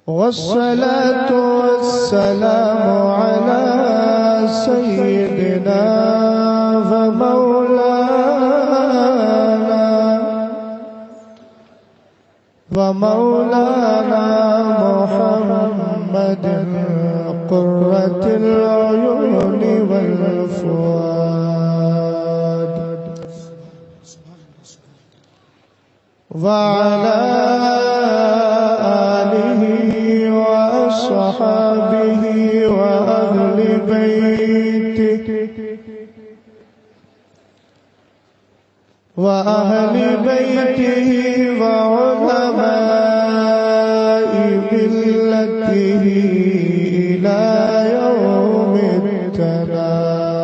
والصلاة والسلام على سيدنا ومولانا محمد قرة العيون والفؤاد وعلى آله وأصحابه وأهل بيته وعلماء ملته إلى يوم التناد.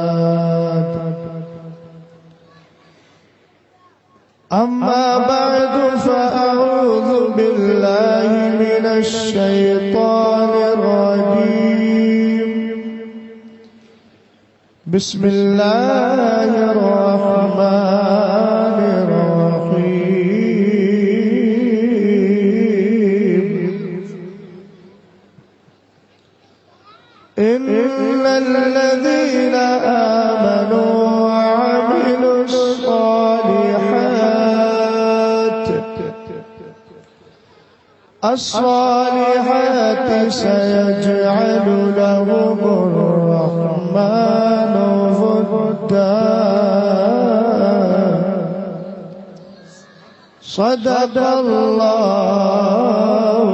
أما بعد فأعوذ بالله من الشيطان الرجيم. بسم الله الرحمن الرحيم. إن الذين آمنوا وعملوا الصالحات سيجعل لهم الرحمن ودا. صدق الله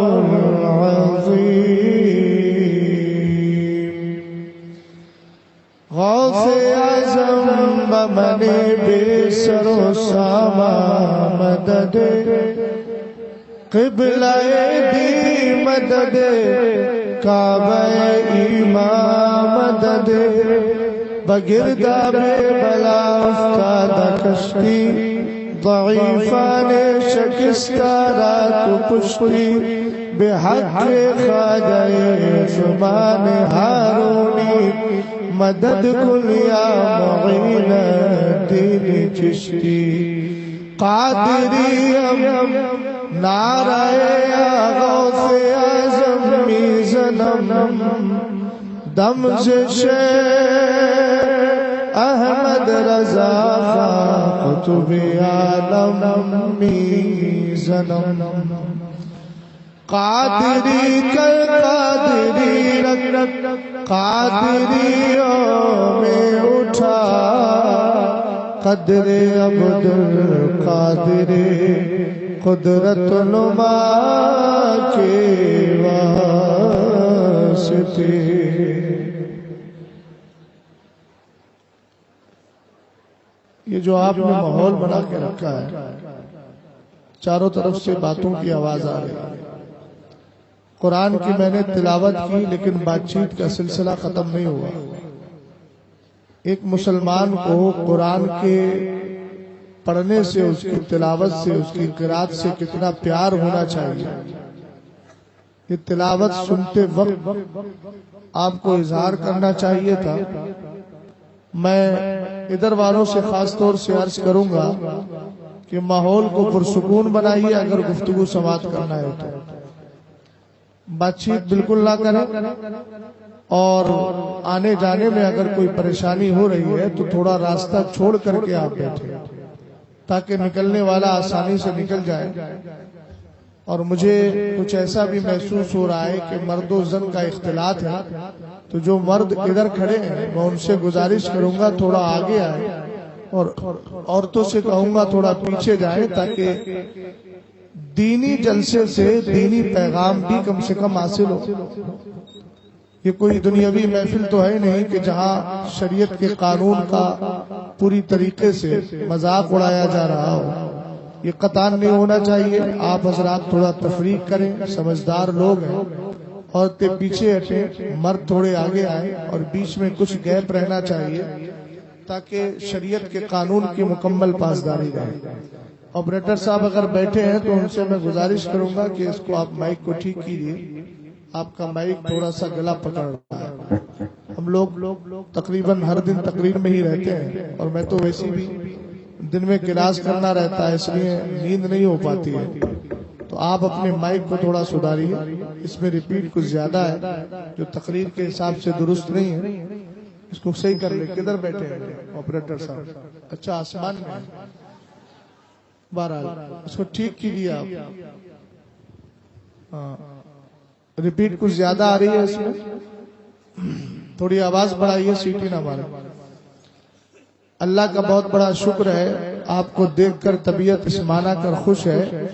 العظيم. غوث اعظم بمن بسر سما مدد قبلہ دی مدد کعبہ امام مدد بگردہ بے بلا افتادہ کشتی ضعیفان شکستہ رات پشتی بحق خواجہ زمان ہارونی مدد کل یا معین دین چشتی. قادری نعرہ غوث اعظم میزنم دمزش احمد رضا قطب عالم میزنم. قادری کر قادری رکھ قادریوں میں اٹھا قدر عبد القادر قدرت نما کے واسطے. یہ جو آپ نے ماحول بنا کے رکھا ہے چاروں طرف سے باتوں کی آواز آ رہی ہے. قرآن کی میں نے تلاوت کی لیکن بات چیت کا سلسلہ ختم نہیں ہوا. ایک مسلمان کو قرآن کے پڑھنے سے اس کی تلاوت سے اس کی قرات سے کتنا پیار ہونا چاہیے. یہ تلاوت سنتے وقت آپ کو اظہار کرنا چاہیے تھا. میں ادھر والوں سے خاص طور سے عرض کروں گا کہ ماحول کو پرسکون بنائیے. اگر گفتگو سماعت کرنا ہے تو بات چیت بالکل نہ کریں اور آنے جانے میں اگر کوئی پریشانی ہو رہی ہے تو تھوڑا راستہ چھوڑ کر کے آپ بیٹھیں تاکہ نکلنے والا آسانی سے نکل جائے. اور مجھے کچھ ایسا بھی محسوس ہو رہا ہے کہ مرد و زن کا اختلاط ہے تو جو مرد ادھر کھڑے ہیں میں ان سے گزارش کروں گا تھوڑا آگے آئے اور عورتوں سے کہوں گا تھوڑا پیچھے جائیں تاکہ دینی جلسے سے دینی پیغام بھی کم سے کم حاصل ہو. یہ کوئی دنیاوی محفل تو ہے نہیں کہ جہاں شریعت کے قانون کا پوری طریقے سے مذاق اڑایا جا رہا ہو. یہ قطعاً نہیں ہونا چاہیے. آپ حضرات تھوڑا تفریق کریں, سمجھدار لوگ ہیں. عورتیں پیچھے ہٹیں, مرد تھوڑے آگے آئیں اور بیچ میں کچھ گیپ رہنا چاہیے تاکہ شریعت کے قانون کی مکمل پاسداری رہے. آپریٹر صاحب اگر بیٹھے ہیں تو ان سے میں گزارش کروں گا کہ اس کو آپ مائک کو ٹھیک کیجیے. آپ کا مائک تھوڑا سا گلا پکڑ رہا ہے. ہم لوگ تقریباً ہر دن تقریر میں ہی رہتے ہیں اور میں تو ویسی بھی دن میں کلاس کرنا رہتا ہے اس لیے نیند نہیں ہو پاتی ہے. تو آپ اپنے مائک کو تھوڑا سدھاریے. اس میں ریپیٹ کچھ زیادہ ہے جو تقریر کے حساب سے درست نہیں ہے، اس کو صحیح کر لیں. کدھر بیٹھے ہیں آپریٹر صاحب؟ اچھا آسمان میں. بہرحال اس کو ٹھیک کیجیے آپ. ہاں ریپیٹ کچھ زیادہ آ رہی ہے اس میں، تھوڑی آواز بڑھائیے، سیٹی نہ مارے. اللہ کا بہت بڑا شکر ہے، آپ کو دیکھ کر طبیعت اسمانا کر خوش ہے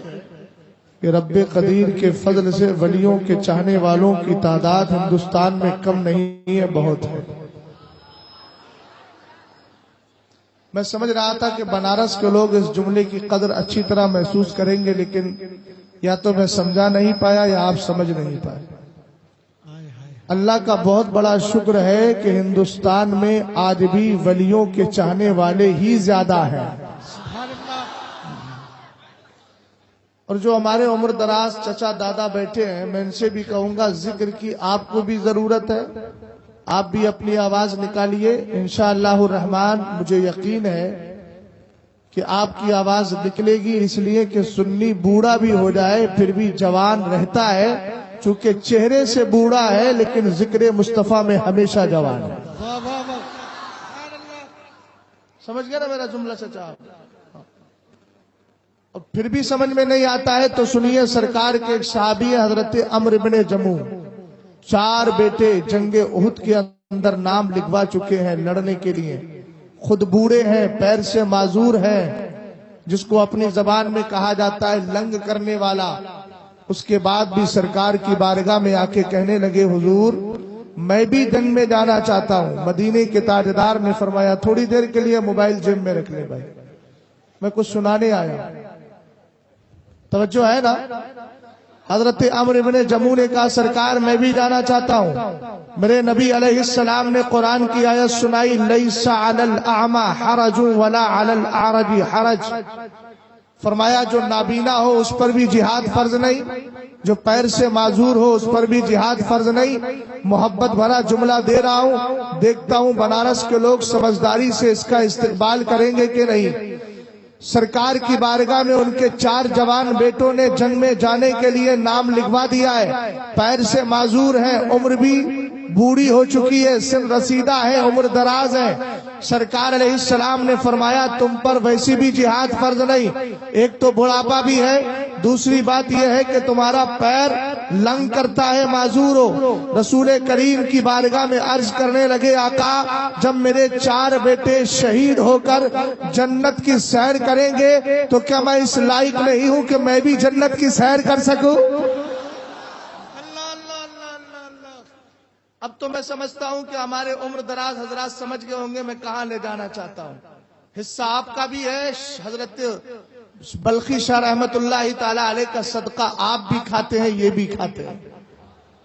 کہ رب قدیر کے فضل سے ولیوں کے چاہنے والوں کی تعداد ہندوستان میں کم نہیں ہے، بہت ہے. میں سمجھ رہا تھا کہ بنارس کے لوگ اس جملے کی قدر اچھی طرح محسوس کریں گے، لیکن یا تو میں سمجھا نہیں پایا یا آپ سمجھ نہیں پائے. اللہ کا بہت بڑا شکر ہے کہ ہندوستان میں آج بھی ولیوں کے چاہنے والے ہی زیادہ ہیں. اور جو ہمارے عمر دراز چچا دادا بیٹھے ہیں، میں ان سے بھی کہوں گا ذکر کی آپ کو بھی ضرورت ہے. آپ بھی اپنی آواز نکالیے، انشاءاللہ الرحمن مجھے یقین ہے کہ آپ کی آواز نکلے گی، اس لیے کہ سنی بوڑھا بھی ہو جائے پھر بھی جوان رہتا ہے، چونکہ چہرے سے بوڑھا ہے لیکن ذکر مصطفیٰ میں ہمیشہ جوان ہے. سمجھ گیا نا میرا جملہ چچا؟ اور پھر بھی سمجھ میں نہیں آتا ہے تو سنیے، سرکار کے ایک صحابی حضرت عمرو بن جموح، 4 بیٹے جنگ احد کے اندر نام لکھوا چکے ہیں لڑنے کے لیے، خود بوڑھے ہیں، پیر سے معذور ہیں، جس کو اپنی زبان میں کہا جاتا ہے لنگ کرنے والا. اس کے بعد بھی سرکار کی بارگاہ میں آ کے کہنے لگے حضور میں بھی جنگ میں جانا چاہتا ہوں. مدینے کے تاجدار نے فرمایا تھوڑی دیر کے لیے موبائل جیب میں رکھ لے بھائی، میں کچھ سنانے آیا. توجہ ہے نا؟ حضرت عمرو بن جموح نے کہا سرکار میں بھی جانا چاہتا ہوں. میرے نبی علیہ السلام نے قرآن کی آیت سنائی لیس علی الاعمى حرج ولا علی الاعرج حرج. فرمایا جو نابینا ہو اس پر بھی جہاد فرض نہیں، جو پیر سے معذور ہو اس پر بھی جہاد فرض نہیں. محبت بھرا جملہ دے رہا ہوں، دیکھتا ہوں بنارس کے لوگ سمجھداری سے اس کا استقبال کریں گے کہ نہیں. سرکار کی بارگاہ میں ان کے 4 جوان بیٹوں نے جنگ میں جانے کے لیے نام لکھوا دیا ہے. پیر سے معذور ہیں، عمر بھی بوڑھی ہو چکی ہے، سن رسیدہ ہے، عمر دراز ہے. سرکار علیہ السلام نے فرمایا تم پر ویسی بھی جہاد فرض نہیں، ایک تو بڑھاپا بھی ہے، دوسری بات یہ ہے کہ تمہارا پیر لنگ کرتا ہے، معذور ہو. رسول کریم کی بارگاہ میں عرض کرنے لگے آقا جب میرے 4 بیٹے شہید ہو کر جنت کی سیر کریں گے تو کیا میں اس لائق نہیں ہوں کہ میں بھی جنت کی سیر کر سکوں؟ اب تو میں سمجھتا ہوں کہ ہمارے عمر دراز حضرات سمجھ گئے ہوں گے میں کہاں لے جانا چاہتا ہوں. حصہ آپ کا بھی ہے، حضرت بلخی شاہ رحمت اللہ تعالی علیہ کا صدقہ آپ بھی کھاتے ہیں، یہ بھی کھاتے ہیں.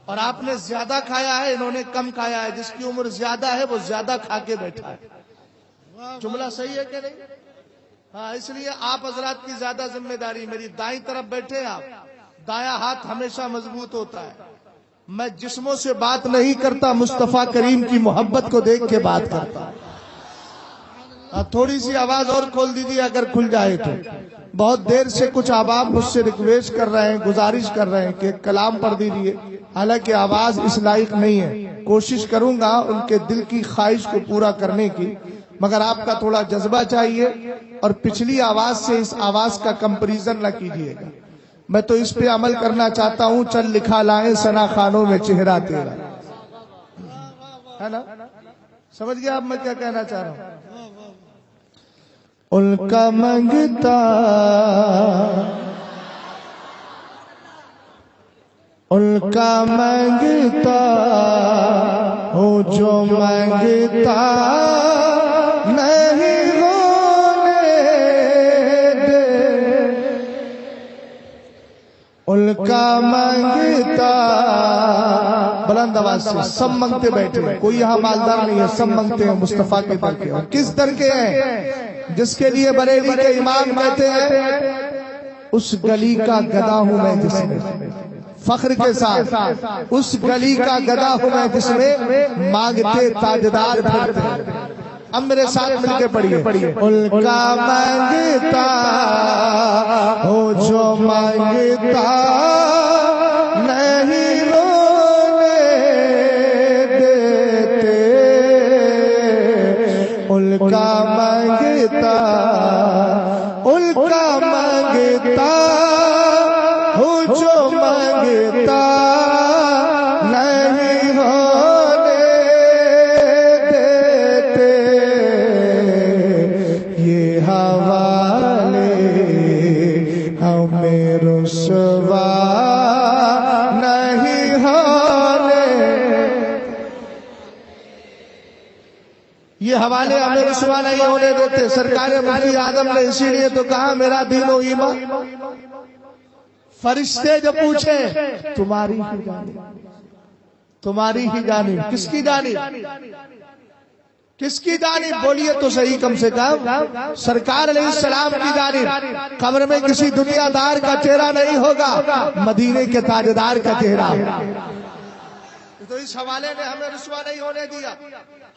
اور آپ نے زیادہ کھایا ہے، انہوں نے کم کھایا ہے. جس کی عمر زیادہ ہے وہ زیادہ کھا کے بیٹھا ہے. جملہ صحیح ہے کہ نہیں؟ ہاں، اس لیے آپ حضرات کی زیادہ ذمہ داری. میری دائیں طرف بیٹھے آپ، دایاں ہاتھ ہمیشہ مضبوط ہوتا ہے. میں جسموں سے بات نہیں کرتا، مصطفیٰ کریم کی محبت کو دیکھ کے بات کرتا. تھوڑی سی آواز اور کھول دیجیے اگر کھل جائے تو. بہت دیر سے کچھ احباب مجھ سے ریکویسٹ کر رہے ہیں، گزارش کر رہے ہیں کہ کلام پڑھ دیجیے، حالانکہ آواز اس لائق نہیں ہے. کوشش کروں گا ان کے دل کی خواہش کو پورا کرنے کی، مگر آپ کا تھوڑا جذبہ چاہیے اور پچھلی آواز سے اس آواز کا کمپریزن نہ کیجیے گا. میں تو اس پہ عمل کرنا چاہتا ہوں. چل لکھا لائیں ثنا خانوں میں چہرہ تیرا، ہے نا؟ سمجھ گیا اب میں کیا کہنا چاہ رہا ہوں؟ ان کا منگتا ہوں جو منگتا نہیں ان کا منگتا. بلند آواز سے سب منگتے بیٹھے ہیں، کوئی یہاں مالدار نہیں ہے، سب منگتے ہیں مصطفیٰ کے در کے. اور کس در کے ہیں؟ جس کے لیے بریلی کے امام کہتے ہیں اس گلی کا گدا ہوں میں جس میں، فخر کے ساتھ اس گلی کا گدا ہوں میں جس میں مانگتے تاجدار پھرتے ہیں. اب میرے ساتھ مل کے پڑھیے. ان کا مانگتا ہو جو مانگتا نہیں یہ حوالے ہمیں رسوا نہیں ہونے دیتے. سرکار مفتی اعظم نے اسی لیے تو کہا میرا دین و ایمان. فرشتے جو پوچھے تمہاری ہی جانب, تمہاری ہی جانب. کس کی جانب؟ کس کی جانب؟ بولیے تو صحیح کم سے کم. سرکار علیہ السلام کی جانب. قبر میں کسی دنیا دار کا چہرہ نہیں ہوگا, مدینے کے تاجدار کا چہرہ. تو اس حوالے نے ہمیں رسوا نہیں ہونے دیا.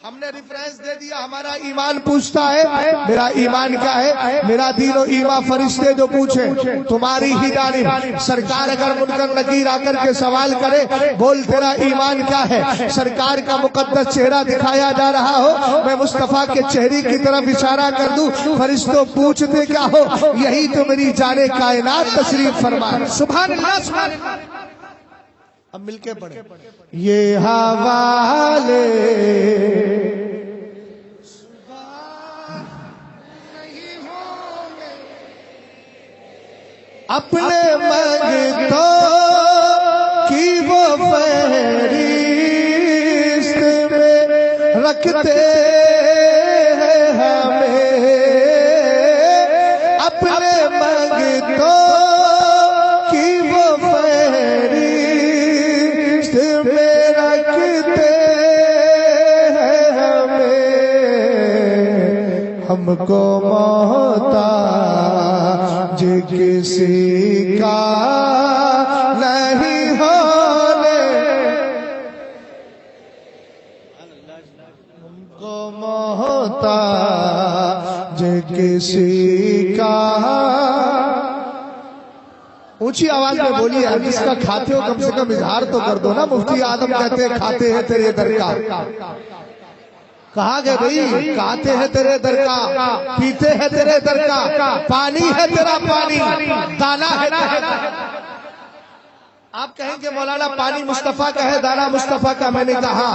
ہم نے ریفرنس دے دیا. ہمارا ایمان پوچھتا ہے میرا ایمان کیا ہے, میرا دین و ایمان. فرشتے جو پوچھے تمہاری ہی جانب. سرکار اگر منکر نکیر آ کر کے سوال کرے بول تیرا ایمان کیا ہے, سرکار کا مقدس چہرہ دکھایا جا رہا ہو, میں مصطفیٰ کے چہرے کی طرف اشارہ کر دوں, فرشتوں پوچھتے کیا ہو, یہی تو میری جان کائنات تشریف فرمائے. سبحان اللہ, سبحان اللہ. اب مل کے پڑھیں. یہ حوالے اپنے منگتوں کی وہ فہرست میں رکھتے ہیں ہمیں, اپنے منگتوں کی وہ فہرست میں رکھتے ہیں ہمیں. ہم کو محتاج کسی کا نہیں ہونے, ہم کو محتاج کسی کا. اونچی آواز میں بولیے, جس کا کھاتے ہو کم سے کم اظہار تو کر دو نا. مفتی اعظم کہتے ہیں کھاتے ہیں تیرے در کا. کہا گئے بھئی کھاتے ہیں تیرے در کا, پیتے ہیں تیرے در کا, پانی ہے تیرا پانی, دانا ہے تیرا. آپ کہیں گے مولانا پانی مصطفیٰ کا ہے, دانا مصطفیٰ کا. میں نے کہا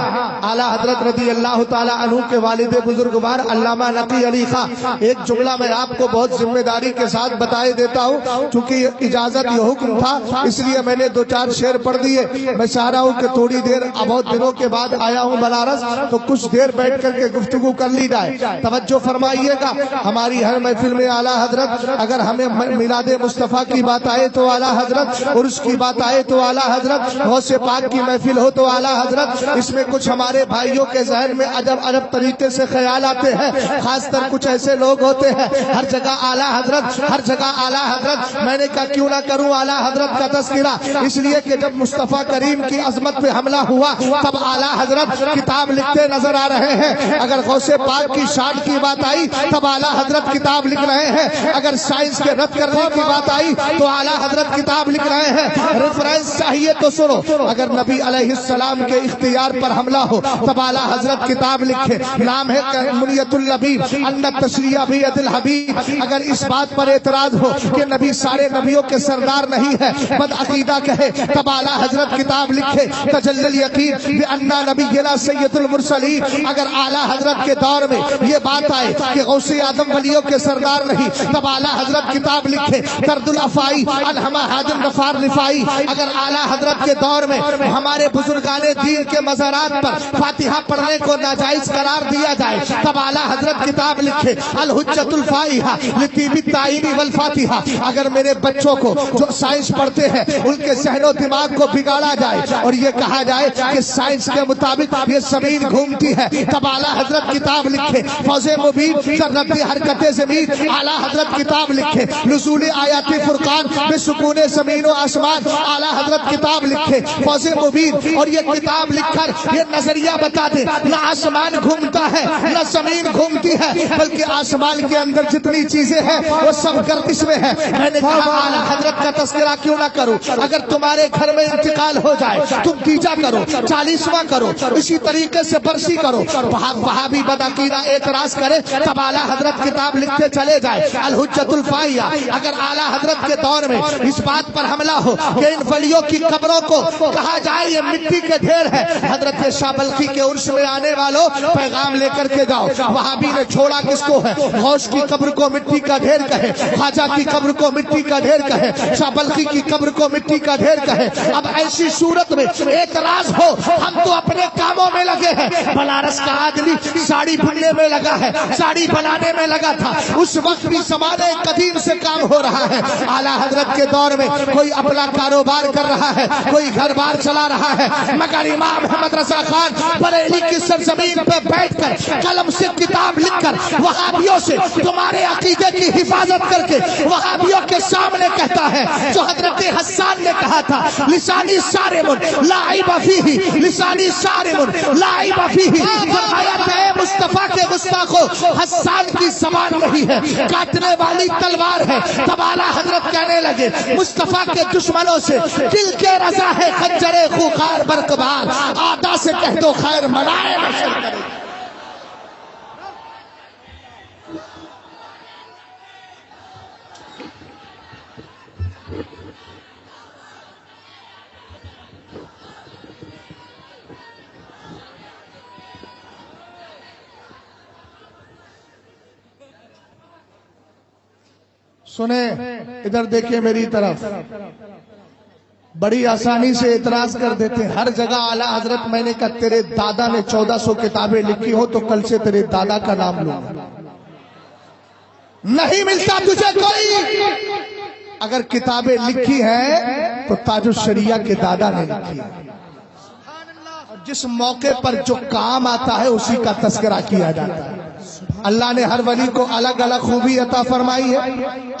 اعلیٰ حضرت رضی اللہ تعالیٰ عنہ کے والد بزرگوار علامہ نقی علی خان, ایک جملہ میں آپ کو بہت ذمہ داری کے ساتھ بتائے دیتا ہوں, چونکہ اجازت یہ حکم تھا اس لیے میں نے 2-4 شعر پڑھ دیے. میں چاہ رہا ہوں کہ تھوڑی دیر, بہت دنوں کے بعد آیا ہوں بنارس, تو کچھ دیر بیٹھ کر کے گفتگو کر لی جائے. توجہ فرمائیے گا. ہماری ہر محفل میں اعلیٰ حضرت, اگر ہمیں میلاد مصطفیٰ کی بات آئے تو اعلیٰ حضرت, اور اس کی بات آئے تو اعلیٰ حضرت, غوث پاک کی محفل ہو تو اعلیٰ حضرت. اس میں کچھ ہمارے بھائیوں کے ذہن میں عجب طریقے سے خیال آتے ہیں, خاص طر کچھ ایسے لوگ ہوتے ہیں ہر جگہ اعلیٰ حضرت, ہر جگہ اعلیٰ حضرت. میں نے کہا کیوں نہ کروں اعلیٰ حضرت کا تذکرہ, اس لیے کہ جب مصطفیٰ کریم کی عظمت پہ حملہ ہوا تب اعلیٰ حضرت کتاب لکھتے نظر آ رہے ہیں. اگر غوث پاک کی شان کی بات آئی تب اعلیٰ حضرت کتاب لکھ رہے ہیں. اگر سائنس کے رد کرنے کی بات آئی تو اعلیٰ حضرت کتاب لکھ رہے ہیں. ریفرنس چاہیے تو سنو. اگر نبی علیہ السلام کے اختیار پر حملہ ہو تب اعلیٰ حضرت کتاب لکھے, نام ہے منیت اللبیب ان تشریع بیت الحبیب. اگر اس بات پر اعتراض ہو کہ نبی سارے نبیوں کے سردار نہیں ہے, بد عقیدہ کہے, تب اعلیٰ حضرت کتاب لکھے تجلی الیقین بان نبینا سید المرسلین. اگر اعلیٰ حضرت کے دور میں یہ بات آئے کہ غوث اعظم ولیوں کے سردار نہیں, تب اعلیٰ حضرت کتاب لکھے درد الافائی الہما حاجم غفار رفائی. اگر اعلیٰ حضرت کے دور میں ہمارے بزرگان دین کے مزارات پر فاتحہ پڑھنے کو ناجائز قرار دیا جائے تب اعلیٰ حضرت کتاب لکھے الحجت الفائحہ لطیب التعین والفاتحہ. اگر میرے بچوں کو جو سائنس پڑھتے ہیں ان کے ذہن و دماغ کو بگاڑا جائے اور یہ کہا جائے کہ سائنس کے مطابق یہ زمین گھومتی ہے تب اعلیٰ حضرت کتاب لکھے فوز مبین ذرت حرکت زمین. اعلیٰ حضرت کتاب لکھے نزول آیات فرقان بسکون زمین و آسمان. اعلیٰ حضرت کتاب لکھے فوز مبین, اور یہ کتاب لکھ کر یہ نظریہ بتا دے نہ آسمان گھومتا ہے نہ زمین گھومتی ہے, بلکہ آسمان کے اندر جتنی چیزیں ہیں وہ سب گردش میں ہے. میں نے کہا اعلیٰ حضرت کا تذکرہ کیوں نہ کروں. اگر تمہارے گھر میں انتقال ہو جائے تم تیجا کرو, 40واں کرو, اسی طریقے سے برسی کرو. وہاں بھی بدعقیدہ اعتراض کرے تب اعلیٰ حضرت کتاب لکھتے چلے جائے الحجت الفائحہ. اگر اعلیٰ حضرت کے دور میں اس بات پر حملہ ہو کہ ان ولیوں کی قبروں کو کہا جائے یہ مٹی کے ڈھیر ہے، حضرت شاہ بلخی کے عرس میں آنے والوں پیغام لے کر کے جاؤ، وہابی نے چھوڑا کس کو ہے؟ غوث کی قبر کو مٹی کا ڈھیر کہے، خواجہ کی قبر کو مٹی کا ڈھیر کہے، شاہ بلخی کی قبر کو مٹی کا ڈھیر کہے۔ اب ایسی صورت میں اعتراض ہو، ہم تو اپنے کاموں میں لگے ہیں، بنارس کا آدمی ساڑی بننے میں لگا ہے، ساڑی بنانے میں لگا تھا، اس وقت بھی زمانے قدیم سے کام ہو رہا ہے۔ اعلیٰ حضرت کے دور میں کوئی اپنا کاروبار کر رہا ہے، کوئی گھر بار چلا رہا ہے، مگر امام محمد رضا خان بریلی کی سرزمین پہ بیٹھ کر قلم سے کتاب لکھ کر وہابیوں سے تمہارے عقیدے کی حفاظت کر کے وہابیوں کے سامنے کہتا ہے جو حضرت حسان نے کہا تھا، لسانی صارم لا عیب فیہ، لسانی صارم لا عیب فیہ، فرمایا اے مصطفیٰ کے گستاخو، حسان کی زبان نہیں ہے، کاٹنے والی تلوار ہے۔ تب اعلیٰ حضرت کہنے لگے مصطفیٰ کے دشمنوں سے دل کے رضا ہے خنجر خوخار برقبار، آدھا سے کہہ دو خیر منائے بشر کرے۔ سنیں ادھر دیکھیں میری طرف، بڑی آسانی سے اعتراض کر دیتے ہیں ہر جگہ۔ اعلیٰ حضرت میں نے کہا تیرے دادا نے 1400 کتابیں لکھی ہو تو کل سے تیرے دادا کا نام لوں، نہیں ملتا تجھے کوئی۔ اگر کتابیں لکھی ہیں تو تاج الشریعہ کے دادا نے لکھی ہے، اور جس موقع پر جو کام آتا ہے اسی کا تذکرہ کیا جاتا ہے۔ اللہ نے ہر ولی کو الگ الگ خوبی عطا فرمائی ہے۔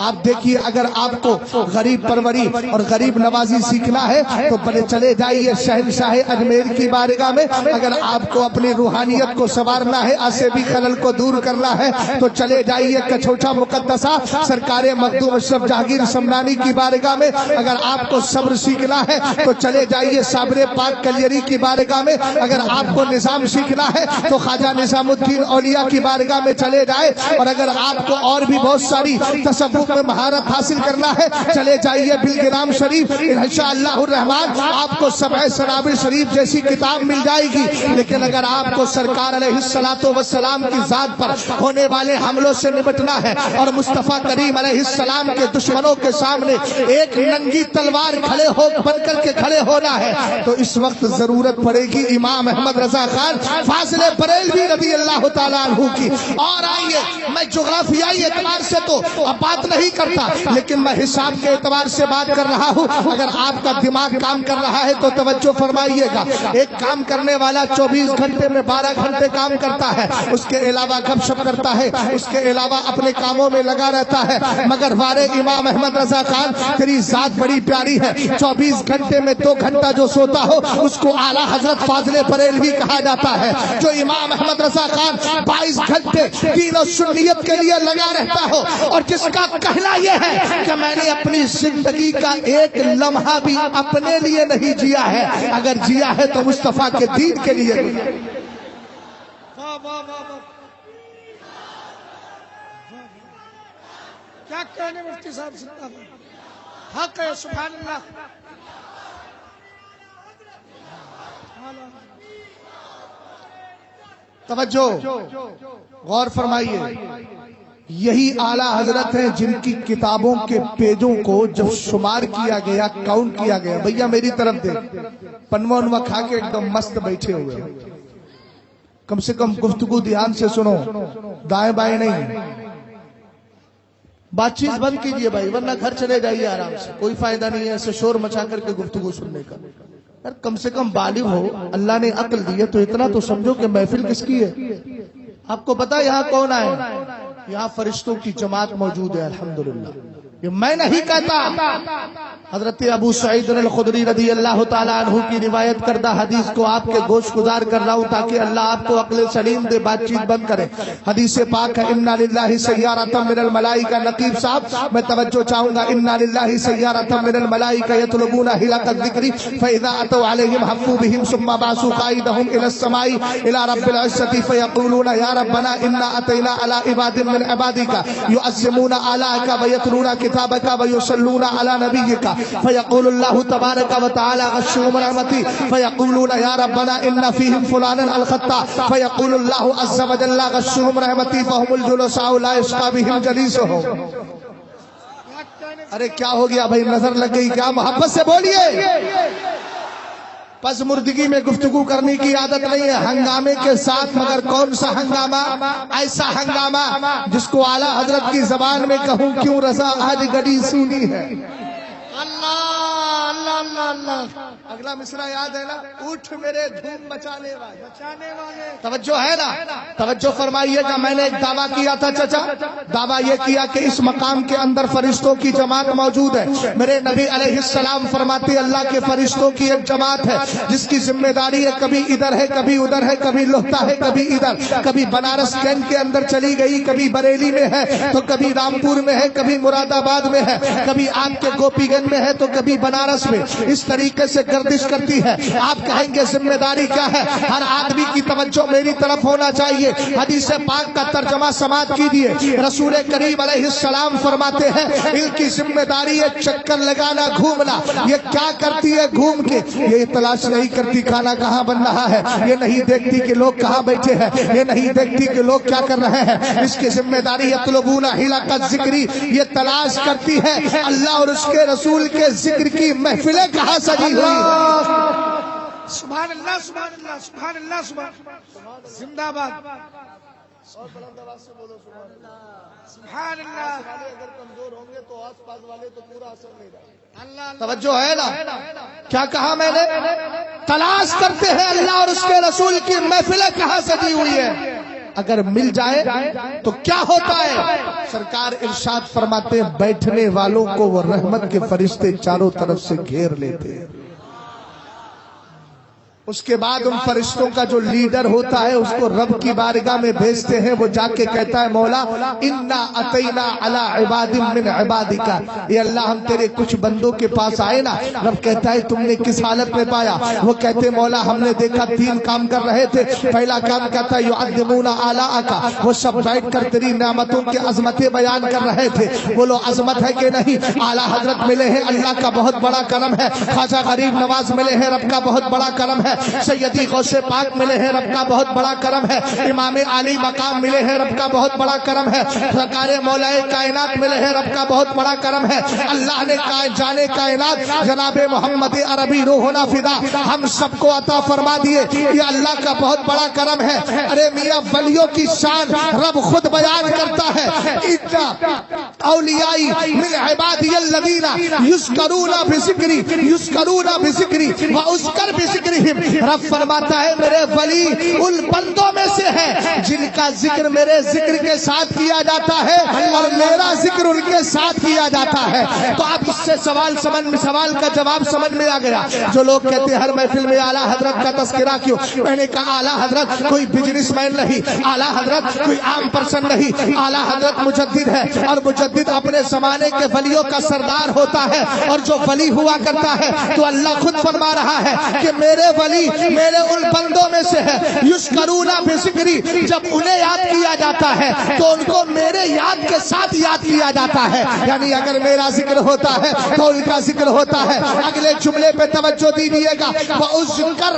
آپ دیکھیے اگر آپ کو غریب پروری اور غریب نوازی سیکھنا ہے تو بڑے چلے جائیے شہنشاہ اجمیر کی بارگاہ میں، اگر آپ کو اپنی روحانیت کو سنوارنا ہے، آسیبی خلل کو دور کرنا ہے تو چلے جائیے کچھوچا مقدسہ سرکار مخدوم اشرف جہانگیر سمنانی کی بارگاہ میں، اگر آپ کو صبر سیکھنا ہے تو چلے جائیے صابر پاک کلیری کی بارگاہ میں، اگر آپ کو نظام سیکھنا ہے تو خواجہ نظام الدین اولیاء کی بارگاہ میں چلے جائے، اور اگر آپ کو اور بھی بہت ساری تصوف میں مہارت حاصل کرنا ہے چلے جائیے بلگرام شریف، انشاءاللہ الرحمن آپ کو سبع سنابل شریف جیسی کتاب مل جائے گی۔ لیکن اگر آپ کو سرکار علیہ الصلوۃ والسلام کی ذات پر ہونے والے حملوں سے نمٹنا ہے اور مصطفیٰ کریم علیہ السلام کے دشمنوں کے سامنے ایک ننگی تلوار کھڑے ہو بن کر کے کھڑے ہونا ہے تو اس وقت ضرورت پڑے گی امام احمد رضا خان فاضل بریلوی رضی اللہ تعالیٰ عنہ کی۔ اور آئیے میں جغرافیائی اعتبار سے تو اب بات نہیں کرتا، لیکن میں حساب کے اعتبار سے بات کر رہا ہوں۔ اگر آپ کا دماغ کام کر رہا ہے تو توجہ فرمائیے گا۔ ایک کام کرنے والا 24 گھنٹے میں 12 گھنٹے کام کرتا ہے، اس کے علاوہ گپ شپ کرتا ہے، اس کے علاوہ اپنے کاموں میں لگا رہتا ہے، مگر وارے امام احمد رضا خان تیری ذات بڑی پیاری ہے۔ 24 گھنٹے میں 2 گھنٹہ جو سوتا ہو اس کو اعلیٰ حضرت فاضل بریلوی کہا جاتا ہے۔ جو امام احمد رضا خان 22 گھنٹے دین و سنیت کے لیے لگا رہتا ہو، اور جس کا کہنا یہ ہے کہ میں نے اپنی زندگی کا ایک لمحہ بھی اپنے لیے نہیں جیا ہے، اگر جیا ہے تو مصطفیٰ کے دین کے لیے۔ کیا کہنے مفتی صاحب حق ہے، سبحان اللہ۔ توجہ غور فرمائیے، یہی اعلیٰ حضرت ہیں جن کی کتابوں کے پیجوں کو جب شمار کیا گیا، کاؤنٹ کیا گیا، بھیا میری طرف دے، پنوا انوا کھا کے ایک دم مست بیٹھے ہوئے، کم سے کم گفتگو دھیان سے سنو، دائیں بائیں نہیں، بات چیت بند کیجئے بھائی، ورنہ گھر چلے جائیے آرام سے، کوئی فائدہ نہیں ہے ایسے شور مچا کر کے گفتگو سننے کا۔ یار کم سے کم بالغ ہو، اللہ نے عقل دی ہے تو اتنا تو سمجھو کہ محفل کس کی ہے۔ آپ کو پتا یہاں کون آئے؟ یہاں فرشتوں کی جماعت موجود ہے، الحمدللہ۔ یہ میں نہیں کہتا، حضرت ابو سعید الخدری رضی اللہ تعالیٰ عنہ کی روایت کردہ حدیث کو آپ کے گوش گزار کر رہا ہوں تاکہ اللہ آپ کو عقل سلیم دے، بات چیت بند کرے۔ حدیث پاک ہے انا للہ سیارۃ من الملائکہ، نقیب صاحب میں توجہ چاہوں گا، انا للہ سیارۃ من الملائکہ یطلبون حلق الذکر فاذا اتوا علیہم حفوا بہم ثم بعثوا قائدہم الی السماء الی رب العزۃ فیقولون یا ربنا انا اتینا علی عباد من عبادک یعظمون آلائک ویتلون کتابک ویصلون علی نبیک فیقول اللہ تبارک و تعالی غشوم رحمتی فیقولون یا ربنا ان فیہم فلانا الخطا فیقول اللہ عز و جل غشوم رحمتی فہم الجلساء لا یشقی بہم جلیسہم. ارے کیا ہو گیا بھائی، نظر لگ گئی کیا؟ محبت سے بولیے. پس مردگی میں گفتگو کرنے کی عادت نہیں ہے ہنگامے کے ساتھ، مگر کون سا ہنگامہ؟ ایسا ہنگامہ جس کو اعلیٰ حضرت کی زبان میں کہوں کیوں رضا آج گڑی سونی ہے. اللہ اللہ اللہ اللہ. اگلا مصرع یاد ہے نا؟ اٹھ میرے دھوم بچانے والے. بچانے والے. توجہ ہے نا؟ توجہ فرمائیے گا. میں نے ایک دعویٰ کیا تھا چچا، دعویٰ یہ کیا کہ اس مقام کے اندر فرشتوں کی جماعت موجود ہے. میرے نبی علیہ السلام فرماتے اللہ کے فرشتوں کی ایک جماعت ہے جس کی ذمہ داری ہے کبھی ادھر ہے کبھی ادھر ہے، کبھی لوہتا ہے کبھی ادھر، کبھی بنارس کینٹ کے اندر چلی گئی، کبھی بریلی میں ہے تو کبھی رامپور میں ہے، کبھی مراد آباد میں ہے، کبھی آپ کے گوپی گنج میں ہے تو کبھی بنارس میں. اس طریقے سے گردش کرتی ہے. آپ کہیں گے ذمہ داری کیا ہے؟ ہر آدمی کی توجہ میری طرف ہونا چاہیے. حدیث پاک کا ترجمہ سماعت کیجیے. رسول کریم علیہ السلام فرماتے ہیں ان کی ذمہ داری ہے چکر لگانا، گھومنا. یہ کیا کرتی ہے گھوم کے؟ یہ تلاش نہیں کرتی کھانا کہاں بن رہا ہے، یہ نہیں دیکھتی کہ لوگ کہاں بیٹھے ہیں، یہ نہیں دیکھتی کہ لوگ کیا کر رہے ہیں. اس کی ذمہ داری یطلبون حلقۃ ذکری، یہ تلاش کرتی ہے اللہ اور اس کے رسول کے ذکر کی محفلیں کہاں سجی ہوئی ہیں. سبحان اللہ سبحان اللہ سبحان اللہ سبحان زندہ باد. سبحان اللہ. اگر کمزور ہوں گے تو آس پاس والے تو پورا اثر نہیں رہا. اللہ توجہ ہے نا؟ کیا کہا میں نے؟ تلاش کرتے ہیں اللہ اور اس کے رسول کی محفلیں کہاں سجی ہوئی ہے. اگر مل جائے تو کیا ہوتا ہے؟ سرکار ارشاد فرماتے ہیں بیٹھنے والوں کو وہ رحمت کے فرشتے چاروں طرف سے گھیر لیتے ہیں. اس کے بعد ان فرشتوں کا جو لیڈر ہوتا ہے اس کو رب کی بارگاہ میں بھیجتے ہیں. وہ جا کے کہتا ہے مولا انا اتینا علی عباد من عبادک، یہ اللہ ہم تیرے کچھ بندوں کے پاس آئے نا. رب کہتا ہے تم نے کس حالت میں پایا؟ وہ کہتے مولا ہم نے دیکھا 3 کام کر رہے تھے. پہلا کام کہتا ہے یعظمون آلاءک، وہ سب بیٹھ کر تیری نعمتوں کی عظمتیں بیان کر رہے تھے. بولو عظمت ہے کہ نہیں؟ اعلیٰ حضرت ملے ہیں، اللہ کا بہت بڑا کرم ہے. خواجہ غریب نواز ملے ہیں، رب کا بہت بڑا کرم ہے. سیدی غوث پاک ملے ہیں، رب کا بہت بڑا کرم ہے. امام علی مقام ملے ہیں، رب کا بہت بڑا کرم ہے. سرکار مولا کائنات ملے ہیں، رب کا بہت بڑا کرم ہے. اللہ نے جانے کائنات جناب محمد عربی روحنا فدا ہم سب کو عطا فرما دیے. یہ اللہ کا بہت بڑا کرم ہے. ارے میاں ولیوں کی شان رب خود بیان کرتا ہے. اولیائی من عبادی الذین یذکرون بذکری یذکرون بذکری واذکر بذکرہم. رب فرماتا ہے میرے ولی ان بندوں میں سے ہے جن کا ذکر میرے ذکر کے ساتھ کیا جاتا ہے اور میرا ذکر ان کے ساتھ کیا جاتا ہے. تو آپ اس سے سوال کا جواب سمجھ میں آ گیا. جو لوگ کہتے ہیں ہر محفل میں اعلیٰ حضرت کا تذکرہ کیوں؟ میں نے کہا اعلیٰ حضرت کوئی بزنس مین نہیں، اعلیٰ حضرت کوئی عام پرسن نہیں. اعلیٰ حضرت مجدد ہے اور مجدد اپنے زمانے کے ولیوں کا سردار ہوتا ہے. اور جو ولی ہوا کرتا ہے تو اللہ خود فرما رہا ہے کہ میرے ولی میرے ان بندوں میں سے ہے یذکرون بذکری. جب انہیں یاد کیا جاتا ہے تو ان کو میرے یاد کے ساتھ یاد کیا جاتا ہے. یعنی اگر میرا ذکر ہوتا ہے تو ان کا ذکر ہوتا ہے. اگلے جملے پہ توجہ دیجیے گا وَأُذْكَرْ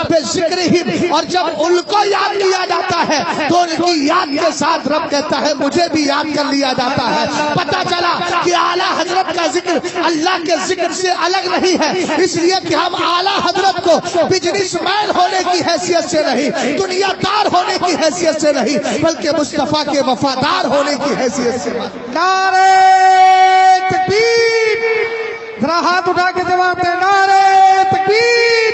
بِذِكْرِهِمْ. اور جب ان کو یاد کیا جاتا ہے تو ان کی یاد کے ساتھ رب کہتا ہے مجھے بھی یاد کر لیا جاتا ہے. پتہ چلا کہ اعلیٰ حضرت کا ذکر اللہ کے ذکر سے الگ نہیں ہے. اس لیے کہ ہم اعلیٰ حضرت کو بزنس مین ہونے کی حیثیت سے نہیں، دنیا دار ہونے کی حیثیت سے نہیں، بلکہ مصطفیٰ کے وفادار ہونے کی حیثیت سے. نعرہ تکبیر. ذرا ہاتھ اٹھا کے جواب دیں. نعرہ تکبیر،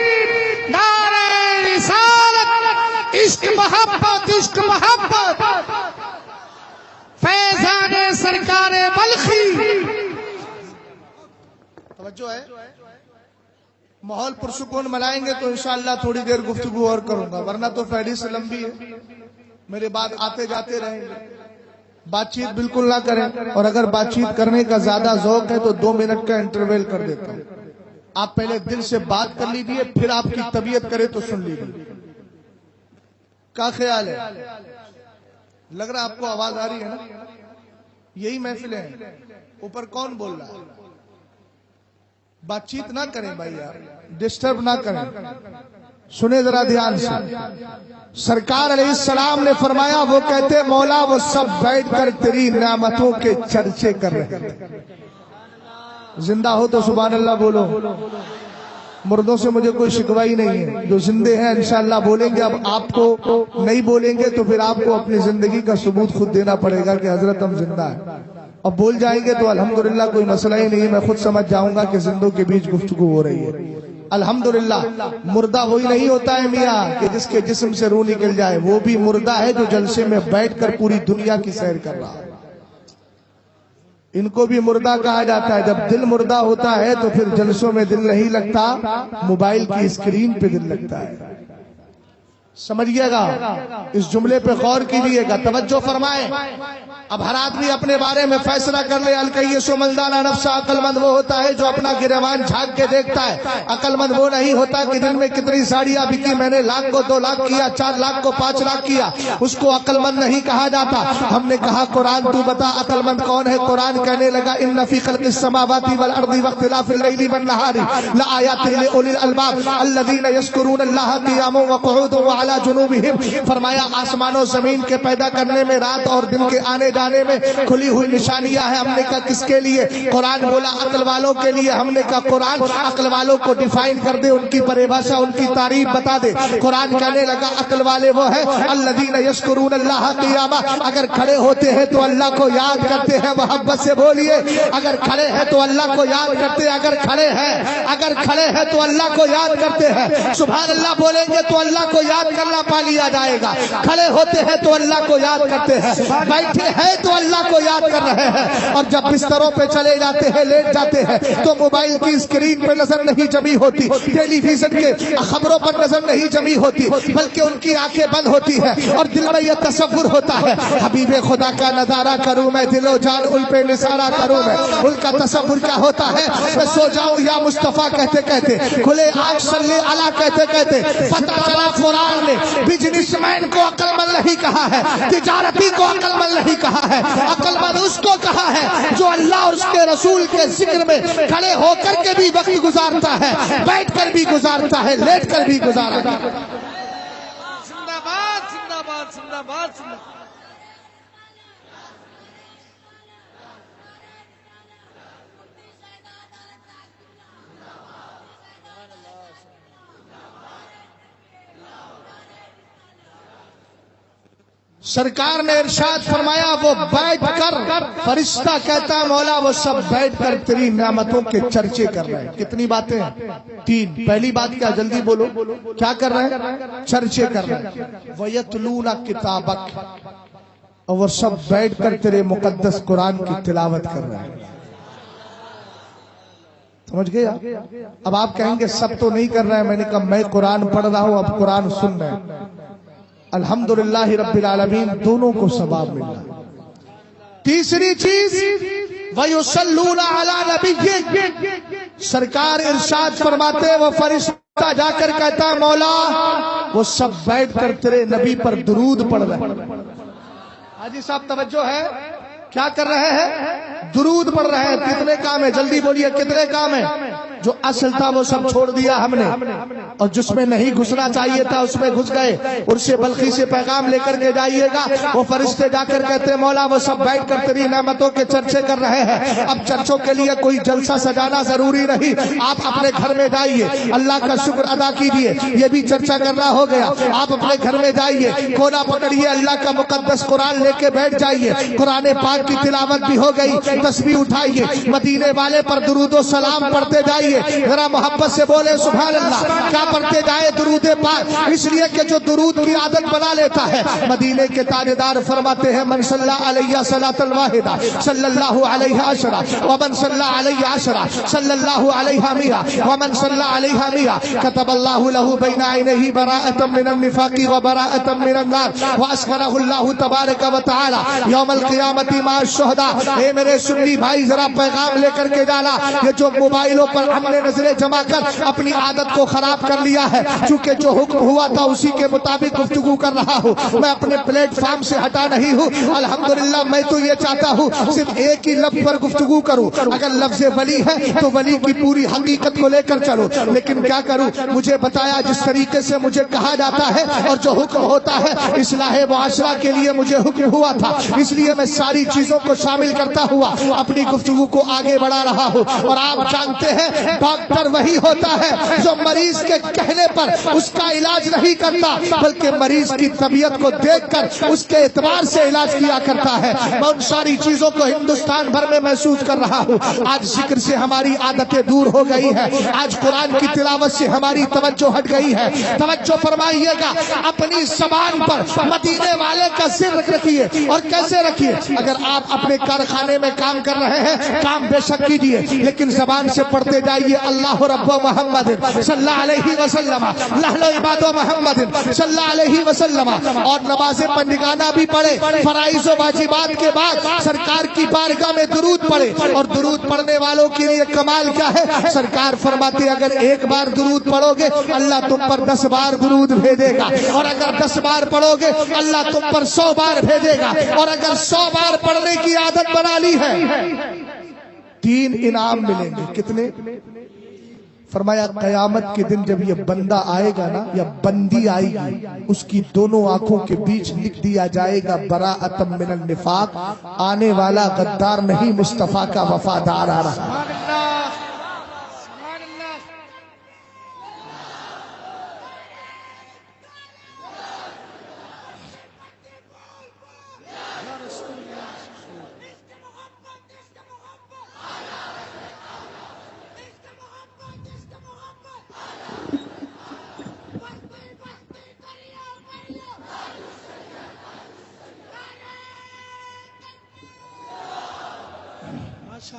نعرہ رسالت. عشق محبت، عشق محبت. فیضان سرکار بلخی. توجہ ہے. ماحول پرسکون منائیں گے تو انشاءاللہ تھوڑی دیر گفتگو اور کروں گا، ورنہ تو فہرست لمبی ہے. میرے بعد آتے جاتے رہیں گے. بات چیت بالکل نہ کریں، اور اگر بات چیت کرنے کا زیادہ ذوق ہے تو 2 منٹ کا انٹرویل کر دیتا ہوں. آپ پہلے دل سے بات کر لیجئے، پھر آپ کی طبیعت کرے تو سن لیجئے. کیا خیال ہے؟ لگ رہا آپ کو آواز آ رہی ہے نا؟ یہی محفلیں ہیں. اوپر کون بول رہا ہے؟ بات چیت نہ کریں بھائی یار، ڈسٹرب نہ کریں. سنیں ذرا دھیان سے. سرکار علیہ السلام نے فرمایا وہ کہتے مولا وہ سب بیٹھ کر تیری نعمتوں کے چرچے کر رہے ہیں. زندہ ہو تو سبحان اللہ بولو. مردوں سے مجھے کوئی شکوائی نہیں ہے، جو زندے ہیں انشاءاللہ بولیں گے. اب آپ کو نہیں بولیں گے تو پھر آپ کو اپنی زندگی کا ثبوت خود دینا پڑے گا کہ حضرت ہم زندہ ہیں. اب بول جائیں گے تو الحمدللہ کوئی مسئلہ ہی نہیں ہے، میں خود سمجھ جاؤں گا کہ زندوں کے بیچ گفتگو ہو رہی ہے. الحمدللہ. مردہ وہی نہیں ہوتا ہے میاں کہ جس کے جسم سے روح نکل جائے، وہ بھی مردہ ہے جو جلسے میں بیٹھ کر پوری دنیا کی سیر کر رہا ہے. ان کو بھی مردہ کہا جاتا ہے. جب دل مردہ ہوتا ہے تو پھر جلسوں میں دل نہیں لگتا، موبائل کی اسکرین پہ دل لگتا ہے. سمجھیے گا، اس جملے پہ غور کیجیے گا، توجہ فرمائیں. اب ہر آدمی اپنے بارے میں فیصلہ کر لے. الکیس من دان نفسہ، عقل مند وہ ہوتا ہے جو اپنا گریبان جھانک کے دیکھتا ہے. عقل مند وہ نہیں ہوتا کہ دن میں کتنی ساڑیاں بکی، میں نے 1,00,000 کو 2,00,000 کیا، 4,00,000 کو 5,00,000 کیا، اس کو عقل مند نہیں کہا جاتا. ہم نے کہا قرآن تو بتا عقل مند کون ہے. قرآن کہنے لگا ان فی خلق السماوات والارض واختلاف اللیل والنہار لآیات لأولی الالباب الذین یذکرون اللہ قیاما وقعودا وعلی جنوبہم. فرمایا آسمان و زمین کے پیدا کرنے میں، رات اور دن کے آنے جانے میں کھلی ہوئی نشانیاں ہیں. ہم نے کہا کس کے لیے؟ قرآن بولا عقل والوں کے لیے. ہم نے کہا قرآن عقل والوں کو ڈیفائن کر دے، ان کی پریبھاشا، ان کی تعریف بتا دے. قرآن کہنے لگا عقل والے وہ ہیں الذین یذکرون اللہ قیاما، اگر کھڑے ہوتے ہیں تو اللہ کو یاد کرتے ہیں. محبت سے بولیے، اگر کھڑے ہیں تو اللہ کو یاد کرتے ہیں. اگر کھڑے ہیں تو اللہ کو یاد کرتے ہیں. سبحان اللہ بولیں گے تو اللہ کو یاد کرنا پا لیا جائے گا. کھڑے ہوتے ہیں تو اللہ کو یاد کرتے ہیں، بیٹھے ہیں تو اللہ کو یاد کر رہے ہیں. اور جب بستروں پہ چلے جاتے ہیں، لیٹ جاتے ہیں، تو موبائل کی اسکرین پہ نظر نہیں جمی ہوتی، ٹیلی ویژن کے خبروں پر نظر نہیں جمی ہوتی، بلکہ ان کی آنکھیں بند ہوتی ہیں اور دل میں یہ تصور ہوتا ہے حبیب خدا کا نظارہ کروں میں، دل و جان ان پہ نثارہ کروں میں. ان کا تصور کیا ہوتا ہے؟ میں سو جاؤں یا مصطفیٰ کہتے کہتے، کھلے آنکھ صلی علی کہتے کہتے. پتہ چلا قرآن نے بزنس مین کو عقل مند نہیں کہا ہے، تجارتی کو عقل مند نہیں کہا ہے. عقل مند اس کو کہا ہے جو اللہ اور اس کے رسول کے ذکر میں کھڑے ہو کر کے بھی وقت گزارتا ہے، بیٹھ کر بھی گزارتا ہے، لیٹ کر بھی گزارتا ہے. زندہ باد زندہ باد زندہ باد زندہ باد. سرکار نے ارشاد فرمایا وہ بیٹھ کر، فرشتہ کہتا ہے مولا وہ سب بیٹھ کر تیری نعمتوں کے چرچے کر رہے ہیں. کتنی باتیں ہیں؟ 3. پہلی بات کیا؟ جلدی بولو. کیا کر رہے ہیں؟ چرچے کر رہے ہیں. وَيَتْلُونَ كِتَابَكَ، اور وہ سب بیٹھ کر تیرے مقدس قرآن کی تلاوت کر رہے ہیں. سمجھ گیا؟ اب آپ کہیں گے سب تو نہیں کر رہے ہیں. میں نے کہا میں قرآن پڑھ رہا ہوں، اب قرآن سن رہے ہیں. الحمدللہ رب العالمین، دونوں کو ثواب مل رہا ہے. تیسری چیز وَيُصَلُّونَ عَلَى نَبِيِّكَ، سرکار ارشاد فرماتے وہ فرشتہ جا کر کہتا ہے مولا وہ سب بیٹھ کر تیرے نبی پر درود پڑھ رہے ہیں. حاجی صاحب توجہ ہے، کیا کر رہے ہیں؟ درود پڑھ رہے ہیں. کتنے کام ہیں؟ جلدی بولیے کتنے کام ہیں؟ جو اصل تھا وہ سب چھوڑ دیا ہم نے، اور جس میں نہیں گھسنا چاہیے تھا اس میں گھس گئے. اور سے بلخی سے پیغام لے کر کے جائیے گا. وہ فرشتے جا کر کہتے ہیں مولا وہ سب بیٹھ کر تیری نعمتوں کے چرچے کر رہے ہیں. اب چرچوں کے لیے کوئی جلسہ سجانا ضروری نہیں. آپ اپنے گھر میں جائیے، اللہ کا شکر ادا کیجیے. یہ بھی چرچا کرنا ہو گیا. آپ اپنے گھر میں جائیے، کونا پکڑیے، اللہ کا مقدس قرآن لے کے بیٹھ جائیے. قرآن پاک کی تلاوت بھی ہو گئی. تسبیح اٹھائیے، مدینے والے پر درود و سلام پڑھتے جائیے. ذرا محبت سے بولے سبحان اللہ. کیا پڑھتے جائے؟ درود پاک. اس لیے کہ جو درود کی عادت بنا لیتا ہے، مدینے کے تاجدار فرماتے ہیں من صلی علیہ صلاۃ الواحدہ صلی اللہ علیہ عشرہ ومن صلی علیہ عشرہ صلی اللہ علیہ مئہ ومن صلی علیہ مئہ كتب اللہ له بین عینیہ براءۃ من النفاق وبراءۃ من النار واسکرہ اللہ تبارک وتعالی یوم القیامۃ مع الشہداء۔ اے میرے سنی بھائی ذرا پیغام لے کر کے ڈالا، یہ جو موبائلوں پر ہم نے نظریں جمع کر اپنی عادت کو خراب کر لیا ہے، چونکہ جو حکم ہوا تھا اسی کے مطابق گفتگو کر رہا ہوں، میں اپنے پلیٹ فارم سے ہٹا نہیں ہوں۔ الحمدللہ میں تو یہ چاہتا ہوں صرف ایک ہی لفظ پر گفتگو کروں، اگر لفظ ولی ہے تو ولی کی پوری حقیقت کو لے کر چلو، لیکن کیا کروں، مجھے بتایا جس طریقے سے مجھے کہا جاتا ہے اور جو حکم ہوتا ہے اصلاح معاشرہ کے لیے مجھے حکم ہوا تھا، اس لیے میں ساری چیزوں کو شامل کرتا ہوا اپنی گفتگو کو آگے بڑھا رہا ہوں۔ اور آپ جانتے ہیں ڈاکٹر وہی ہوتا ہے جو مریض کے کہنے پر اس کا علاج نہیں کرتا، بلکہ مریض کی طبیعت کو دیکھ کر اس کے اعتبار سے علاج کیا کرتا ہے۔ میں ان ساری چیزوں کو ہندوستان بھر میں محسوس کر رہا ہوں۔ آج ذکر سے ہماری عادتیں دور ہو گئی ہے، آج قرآن کی تلاوت سے ہماری توجہ ہٹ گئی ہے۔ توجہ فرمائیے گا، اپنی زبان پر مدینے والے کا ذکر رکھیے، اور کیسے رکھیے؟ اگر آپ اپنے کارخانے میں کام کر رہے ہیں، کام بے شک کیجیے، لیکن زبان سے پڑھتے جائیے اللہ رب محمد صلی اللہ علیہ وسلم، لہل عباد محمد صلی اللہ علیہ وسلم، اور نماز پنجگانہ بھی پڑھے، فرائض و واجبات کے بعد سرکار کی بارگاہ میں درود پڑھے۔ اور درود پڑھنے والوں کے لیے کمال کیا ہے؟ سرکار فرماتے اگر ایک بار درود پڑھو گے اللہ تم پر 10 بار درود بھیجے گا، اور اگر 10 بار پڑھو گے اللہ تم پر 100 بار بھیجے گا، اور اگر 100 بار پڑھنے کی عادت بنا لی ہے 3 انعام ملیں گے۔ کتنے؟ فرمایا قیامت کے دن جب یہ بندہ آئے گا نا، یا بندی آئے گی، اس کی دونوں آنکھوں کے بیچ لکھ دیا جائے گا براءۃ من النفاق، آنے والا غدار نہیں مصطفیٰ کا وفادار آ رہا۔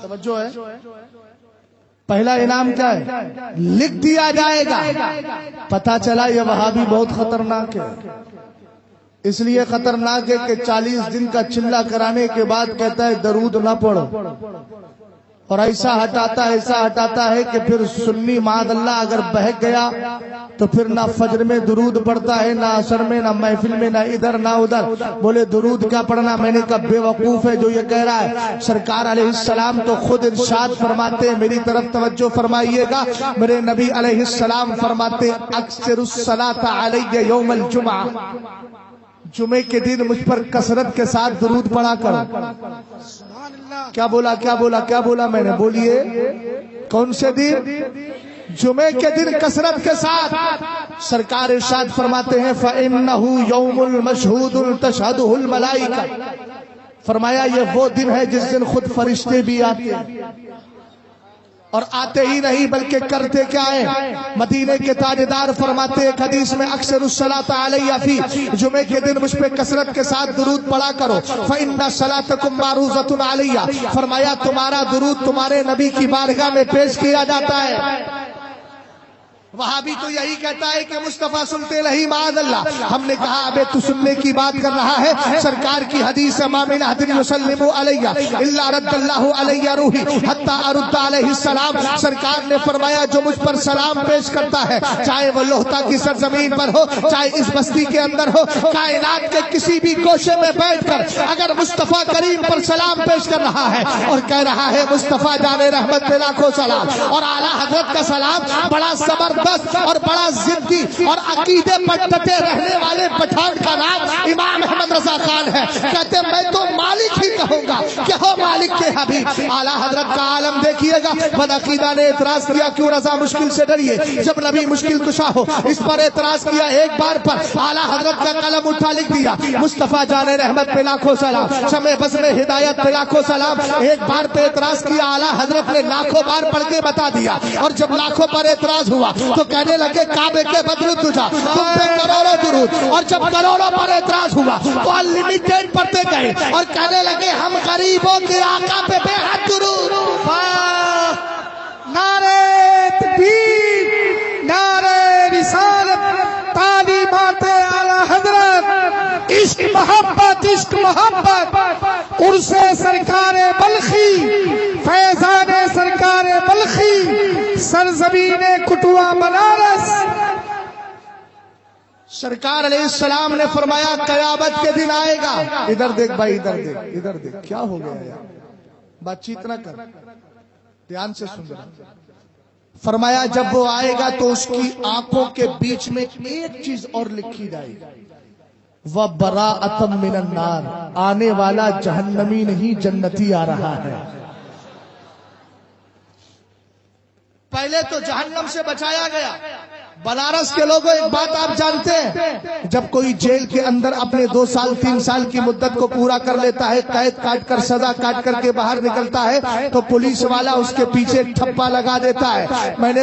توجہ ہے، پہلا انعام کیا ہے؟ لکھ دیا جائے گا۔ پتہ چلا یہ وہابی بہت خطرناک ہے، اس لیے خطرناک ہے کہ 40 دن کا چلہ کرانے کے بعد کہتا ہے درود نہ پڑھو، اور ایسا ہٹاتا ہے کہ پھر سنی معاذ اللہ اگر بہک گیا تو پھر نہ فجر میں درود پڑھتا ہے، نہ عصر میں، نہ محفل میں، نہ ادھر نہ ادھر۔ بولے درود کیا پڑھنا؟ میں نے کہا بے وقوف ہے جو یہ کہہ رہا ہے۔ سرکار علیہ السلام تو خود ارشاد فرماتے ہیں، میری طرف توجہ فرمائیے گا، میرے نبی علیہ السلام فرماتے اکثر الصلاۃ علی یوم الجمعہ، جمعے کے دن مجھ پر کثرت کے ساتھ درود پڑھا کرو۔ کیا بولا میں نے؟ بولیے کون سے دن؟ جمعے کے دن کثرت کے ساتھ۔ سرکار ارشاد فرماتے ہیں فَإِنَّهُ يَوْمُ الْمَشْهُودُ تَشْهَدُهُ الْمَلَائِكَةُ، فرمایا یہ وہ دن ہے جس دن خود فرشتے بھی آتے ہیں، اور آتے ہی نہیں بلکہ کرتے کیا ہے؟ مدینے کے تاجدار فرماتے ایک حدیث میں اکثر الصلاۃ علیہ فی، جمعے کے دن مجھ پہ کثرت کے ساتھ درود پڑھا کرو، فإن صلاتکم معروضۃ علیہ، فرمایا تمہارا درود تمہارے نبی کی بارگاہ میں پیش کیا جاتا ہے۔ وہابی تو یہی کہتا ہے کہ مصطفیٰ سنتے نہیں معاذ اللہ۔ ہم نے کہا ابے تو سننے کی بات کر رہا ہے، سرکار کی حدیث ما من احد یسلم علی الا رد اللہ علی روحی حتی ارد علیہ السلام۔ سرکار نے فرمایا جو مجھ پر سلام پیش کرتا ہے، چاہے وہ لوہتا کی سرزمین پر ہو، چاہے اس بستی کے اندر ہو، کائنات کے کسی بھی گوشے میں بیٹھ کر اگر مصطفیٰ کریم پر سلام پیش کر رہا ہے اور کہہ رہا ہے مصطفیٰ جان رحمت پہ لاکھوں سلام، اور اعلیٰ حضرت کا سلام بڑا زبردست اور بڑا ضدی اور عقیدے پر ڈٹے رہنے والے پٹھان کا نام امام احمد رضا خان ہے، کہتے میں تو مالک ہی کہوں گا کہ ہو مالک کے حبیب۔ اعلیٰ حضرت کا عالم دیکھیے گا، بدعقیدہ نے اعتراض کیا کیوں رضا مشکل سے ڈریے، جب نبی مشکل کشا ہو، اس پر اعتراض کیا، ایک بار پر اعلیٰ حضرت کا قلم اٹھا لکھ دیا مصطفیٰ جان رحمت پہ لاکھوں سلام، شمع بزم ہدایت پہ لاکھوں سلام۔ ایک بار پہ اعتراض کیا، اعلیٰ حضرت نے لاکھوں بار پڑھ کے بتا دیا، اور جب لاکھوں پر اعتراض ہوا تو کہنے لگے کعبے کے بدر تجھا تم پہ کروڑوں درود، اور جب کروڑوں پر اعتراض ہوا تو انلمیٹڈ پڑھتے گئے اور کہنے لگے ہم غریبوں کے آقا پہ بے حد درود۔ نعرہ تکبیر، نعرہ رسالت، تعلیمات اعلیٰ حضرت، عشق محبت عشق محبت عرس سرکار بلخی فیضان سرکار بلخی سرزمین کٹوا بنارس. سرکار علیہ السلام نے فرمایا قیامت کے دن آئے گا. ادھر دیکھ بھائی، ادھر دیکھ کیا ہو گیا یار، بات چیت نہ کر، دھیان سے سن رہا. فرمایا جب وہ آئے گا تو اس کی آنکھوں کے بیچ میں ایک چیز اور لکھی جائے گی، وَبَرَاءَةً مِّنَ النَّارِ، آنے والا جہنمی نہیں جنتی آ رہا ہے. پہلے تو جہنم سے بچایا گیا. بنارس کے لوگوں ایک بات آپ جانتے ہیں، جب کوئی جیل کے اندر اپنے 2 سال 3 سال کی مدت کو پورا کر لیتا ہے، قید کاٹ کر سزا کاٹ کر کے باہر نکلتا ہے تو پولیس والا اس کے پیچھے ٹھپا لگا دیتا ہے.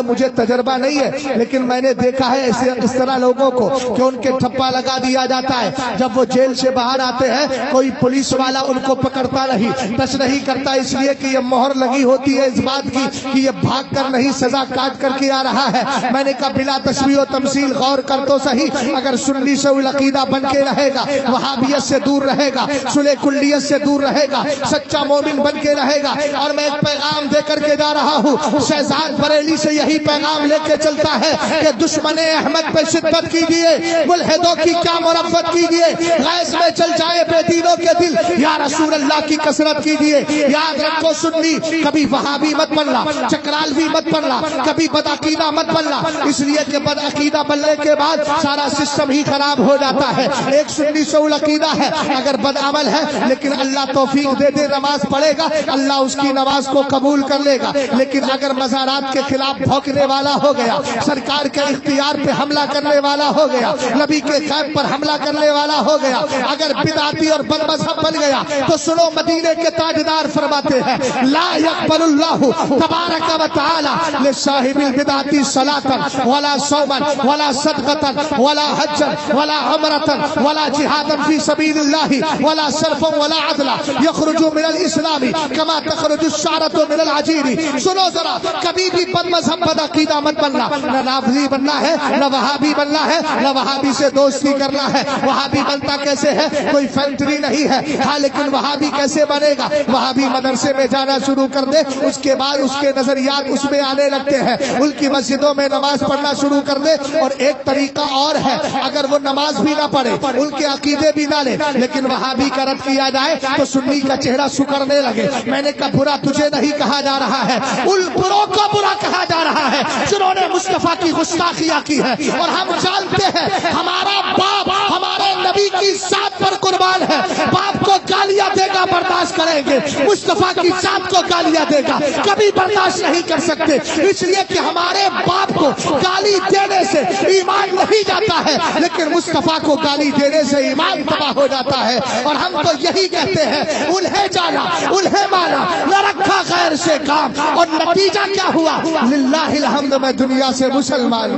مجھے تجربہ نہیں ہے لیکن میں نے دیکھا ہے اس طرح لوگوں کو کہ ان کے ٹھپا لگا دیا جاتا ہے. جب وہ جیل سے باہر آتے ہیں کوئی پولیس والا ان کو پکڑتا نہیں، ٹچ نہیں کرتا، اس لیے کہ یہ مہر لگی ہوتی ہے اس بات کی کہ یہ بھاگ کر نہیں سزا کاٹ کر کے آ رہا ہے. میں نے کہا بلا تشبیہ و تمثیل غور کر تو صحیح، اگر سنی سے العقیدہ بن کے رہے گا، وہابیت سے دور رہے گا، صلح کلیت سے دور رہے گا، سچا مومن بن کے رہے گا. اور میں ایک پیغام دے کر کے جا رہا ہوں، شہزاد بریلی سے یہی پیغام لے کے چلتا ہے کہ دشمن احمد پہ شدت کیجیے، ملحدوں کی کیا مرفت کیجیے، غیث میں چل جائے بے دینوں کے دل، یا رسول اللہ کی کثرت کیجیے. یاد رکھو سنی کبھی وہابی مت بننا، چکرالوی مت بننا، کبھی بدعقیدہ مت بننا، اس لیے کہ بدعقیدہ بننے کے بعد سارا سسٹم ہی خراب ہو جاتا ہے. ایک سنی سول عقیدہ ہے، اگر بدعمل ہے لیکن اللہ توفیق دے دے نماز پڑھے گا، اللہ اس کی نماز کو قبول کر لے گا. لیکن اگر مزارات کے خلاف بھونکنے والا ہو گیا، سرکار کے اختیار پہ حملہ کرنے والا ہو گیا، نبی کے غیب پر حملہ کرنے والا ہو گیا، اگر بدعتی اور بد مذہب بن گیا تو سنو مدینے کے تاجدار فرماتے ہیں لا يقبل اللہ تبارک و تعالی لصاحب البدعۃ صلاۃ ولا صوما ولا صدقة ولا حجا ولا عمرة ولا جهادا في سبيل الله ولا صرفا ولا عدلا يخرج من الاسلام كما تخرج الشعرة من العجين. سنو ذرا، کبھی بھی بد مذہب بد عقیدہ مت بننا، نہ رافضی بننا ہے، نہ وہابی بننا ہے، نہ وہابی سے دوستی کرنا ہے. وہابی بنتا کیسے ہے؟ کوئی فیکٹری نہیں ہے. ہاں لیکن وہابی کیسے بنے گا؟ وہابی مدرسے میں جانا شروع کر دے، اس کے بعد اس کے نظریات اس میں آنے لگتے ہیں، ان کی مسجدوں میں نماز پڑھنا شروع کر دے. اور ایک طریقہ اور ہے، اگر وہ نماز بھی نہ پڑھے، ان کے عقیدے بھی نہ لے، لیکن وہابی کا رد کیا جائے تو سنی کا چہرہ سکڑنے لگے. میں نے کہا برا تجھے نہیں کہا جا رہا ہے، ان بروں کو برا کہا جا رہا ہے جنہوں نے مصطفیٰ کی گستاخیاں کی ہے. اور ہم جانتے ہیں ہمارا باپ ہمارے نبی کی ذات پر قربان ہے. باپ کو گالیاں دے گا برداشت کریں گے، مصطفیٰ کی ذات کو گالیاں دے گا کبھی برداشت نہیں کر سکتے. اس لیے کہ ہمارے باپ کو گالی دینے سے ایمان نہیں جاتا ہے، لیکن مصطفیٰ کو گالی دینے سے ایمان تباہ ہو جاتا ہے. اور ہم تو یہی کہتے ہیں انہیں جانا انہیں مانا، نہ رکھا غیر سے کام. اور نتیجہ کیا ہوا؟ للہ الحمد میں دنیا سے مسلمان.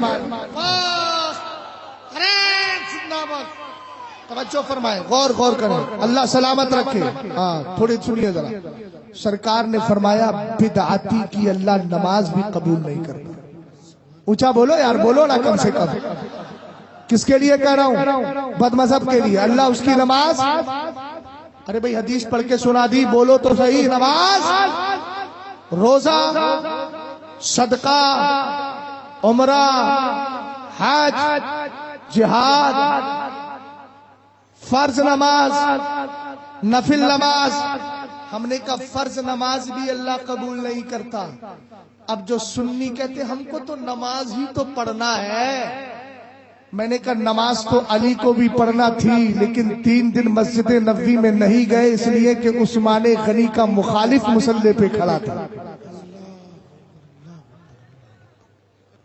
توجہ فرمائے، غور کریں، اللہ سلامت رکھے. ہاں تھوڑی سنیے ذرا. سرکار نے فرمایا بدعتی کی اللہ نماز بھی قبول نہیں کرتا. اونچا بولو یار، بولو نا کم سے کم. کس کے لیے کہہ رہا ہوں؟ بد مذہب کے لیے. اللہ اس کی نماز، ارے بھائی حدیث پڑھ کے سنا دی، بولو تو صحیح. نماز، روزہ، صدقہ، عمرہ، حج، جہاد، فرض نماز، نفل نماز. ہم نے کہا فرض نماز بھی اللہ قبول نہیں کرتا. اب جو سنی کہتے ہم کو تو نماز ہی تو پڑھنا ہے. میں نے کہا نماز تو علی کو بھی پڑھنا تھی، لیکن 3 دن مسجد نبوی میں نہیں گئے اس لیے کہ عثمان غنی کا مخالف مسلح پہ کھڑا تھا.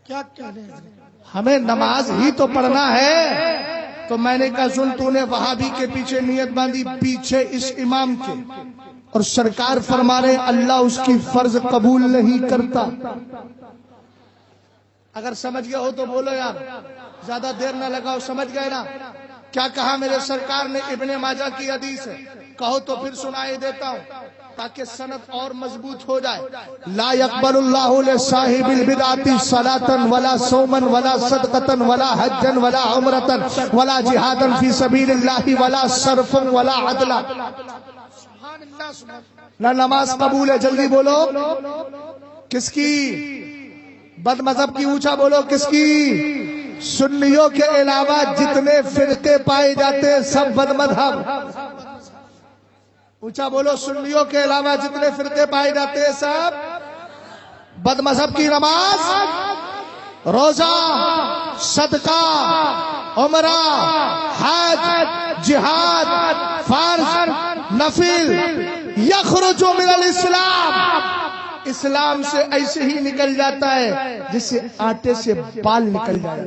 کیا کہہ رہے ہیں؟ ہمیں نماز ہی تو پڑھنا ہے. تو میں نے کہا سن، تو نے وہابی کے پیچھے نیت باندھی، پیچھے اس امام کے، اور سرکار فرما رہے اللہ اس کی فرض قبول نہیں کرتا. اگر سمجھ گئے ہو تو بولو یار، زیادہ دیر نہ لگاؤ. سمجھ گئے نا کیا کہا میرے سرکار نے؟ ابن ماجہ کی حدیث ہے، کہو تو پھر سنائی دیتا ہوں. تاکہ سند اور مضبوط ہو جائے. لا يقبل اللہ لصاحب البدعۃ صلاۃ ولا صوما ولا صدقۃ ولا حجا ولا عمرۃ ولا جہادا فی سبیل اللہ ولا صرفا ولا عدلا. نہ نماز قبول ہے. جلدی بولو کس کی؟ بد مذہب کی. اونچا بولو کس کی؟ سنیوں کے علاوہ جتنے فرقے پائے جاتے ہیں سب بد مذہب. اونچا بولو. سنیوں کے علاوہ جتنے فرقے پائے جاتے ہیں سب بد مذہب کی. نماز، روزہ، صدقہ، عمرہ، حج، جہاد، فرض، نفل، یخرج من الاسلام، اسلام سے ایسے ہی نکل جاتا ہے جسے آٹے سے بال نکل جائے.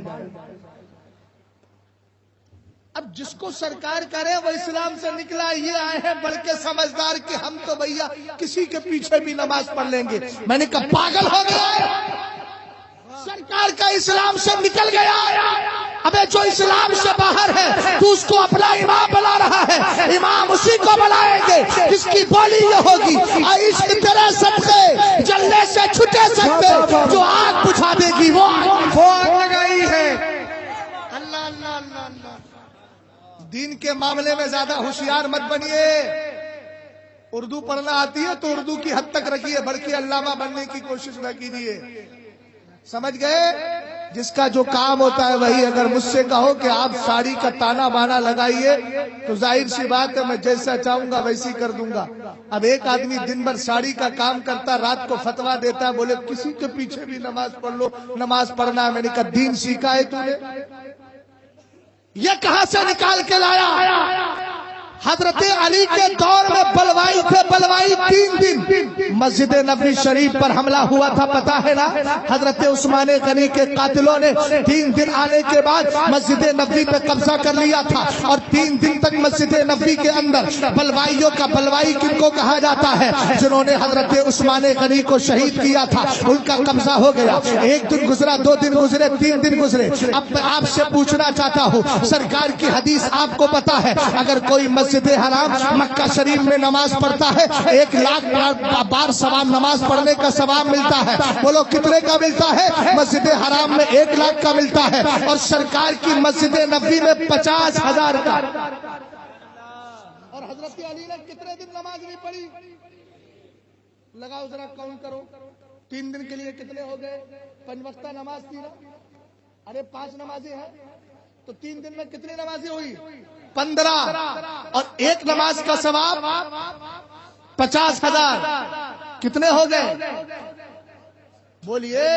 اب جس کو سرکار کرے وہ اسلام سے نکلا. یہ آئے ہیں بڑھ کے سمجھدار کہ ہم تو بھیا کسی کے پیچھے بھی نماز پڑھ لیں گے. میں نے کہا پاگل ہو گیا ہے. سرکار کا اسلام سے نکل گیا. ابے جو اسلام سے باہر ہے تو اس کو اپنا امام بنا رہا ہے. امام اسی کو بنائیں گے جس کی بولی یہ ہوگی عشق تیرے صدقے جلنے سے چھٹے سکتے. جو آگ بجھا دے گی وہ آگ لگائی ہے. اللہ اللہ اللہ اللہ. دین کے معاملے میں زیادہ ہوشیار مت بنیے. اردو پڑھنا آتی ہے تو اردو کی حد تک رکھیے، بلکہ علامہ بننے کی کوشش نہ کیجیے. سمجھ گئے؟ جس کا جو کام ہوتا ہے وہی. اگر مجھ سے کہو کہ آپ ساڑی کا تانا بانا لگائیے تو ظاہر سی بات ہے میں جیسا چاہوں گا ویسی کر دوں گا. اب ایک آدمی دن بھر ساڑی کا کام کرتا، رات کو فتویٰ دیتا ہے، بولے کسی کے پیچھے بھی نماز پڑھ لو. نماز پڑھنا ہے. میں نے کہا دین سیکھا ہے تو نے؟ یہ کہاں سے نکال کے لایا؟ حضرت علی کے دور میں بلوائی تھے. بلوائی 3 دن مسجد نبوی شریف پر حملہ ہوا تھا، پتا ہے نا؟ حضرت عثمان غنی کے قاتلوں نے 3 دن آنے کے بعد مسجد نبوی پہ قبضہ کر لیا تھا، اور 3 دن تک مسجد نبوی کے اندر بلوائیوں کا. بلوائی کن کو کہا جاتا ہے؟ جنہوں نے حضرت عثمان غنی کو شہید کیا تھا ان کا قبضہ ہو گیا. 1 دن گزرا، 2 دن گزرے، 3 دن گزرے. اب میں آپ سے پوچھنا چاہتا ہوں، سرکار کی حدیث آپ کو پتا ہے؟ اگر کوئی مسجد حرام مکہ شریف میں نماز پڑھتا ہے 1,00,000 بار ثواب نماز پڑھنے کا ثواب ملتا ہے. بولو کتنے کا ملتا ہے؟ مسجد حرام میں 1,00,000 کا ملتا ہے، اور سرکار کی مسجد نبوی میں 50,000 کا. اور حضرت علی نے کتنے دن نماز نہیں پڑھی؟ لگاؤ ذرا کاؤنٹ کرو. 3 دن کے لیے کتنے ہو گئے؟ 5 وقتہ نماز تھی نا. ارے 5 نمازیں ہیں تو 3 دن میں کتنی نمازیں ہوئی؟ 15. اور ایک نماز کا ثواب 50,000. کتنے ہو گئے؟ بولیے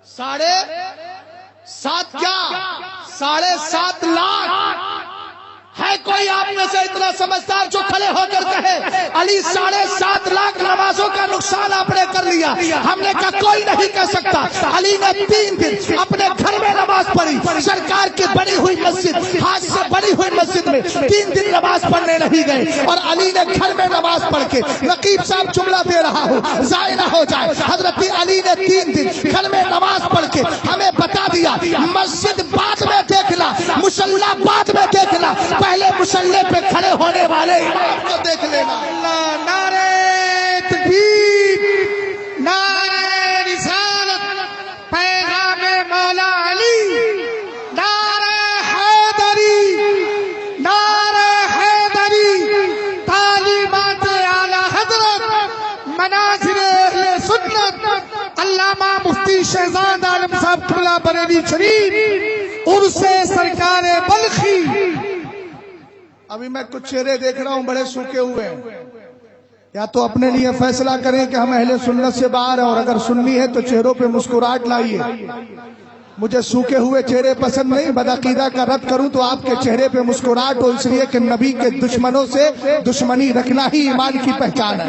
7.5 کیا 7.5 لاکھ. ہے کوئی آپ میں سے اتنا سمجھدار جو کھڑے ہو کر کہے علی 7.5 لاکھ نمازوں کا نقصان آپ نے کر لیا؟ ہم نے کہا کوئی نہیں کہہ سکتا. علی نے 3 دن اپنے گھر میں نماز پڑھی. سرکار کی بڑی ہوئی مسجد، ہاتھ سے بڑی ہوئی مسجد میں 3 دن نماز پڑھنے نہیں گئے، اور علی نے گھر میں نماز پڑھ کے. نقیب صاحب جملہ دے رہا ہوں ضائع نہ ہو جائے. حضرت علی نے 3 دن گھر میں نماز پڑھ کے ہمیں بتا دیا مسجد بعد میں دیکھنا، مصلی بعد میں دیکھنا، پہلے مصلی پہ کھڑے ہونے والے امام کو دیکھ لینا. اللہ نعرہ تکبیر، نعرہ رسالت، پیغام مولا علی، نعرہ حیدری، نعرہ حیدری، تعلیمات اعلی حضرت، مناظر اہل سنت، علامہ مفتی شہزاد عالم صاحب قبلہ بریلی شریف، عرس سرکار بلخی. ابھی میں کچھ چہرے دیکھ رہا ہوں بڑے سوکھے ہوئے ہیں. یا تو اپنے لیے فیصلہ کریں کہ ہم اہل سنت سے باہر ہیں، اور اگر سنی ہے تو چہروں پہ مسکراہٹ لائیے. مجھے سوکھے ہوئے چہرے پسند نہیں. بدعقیدہ کا رد کروں تو آپ کے چہرے پہ مسکراہٹ ہو، اس لیے کہ نبی کے دشمنوں سے دشمنی رکھنا ہی ایمان کی پہچان ہے.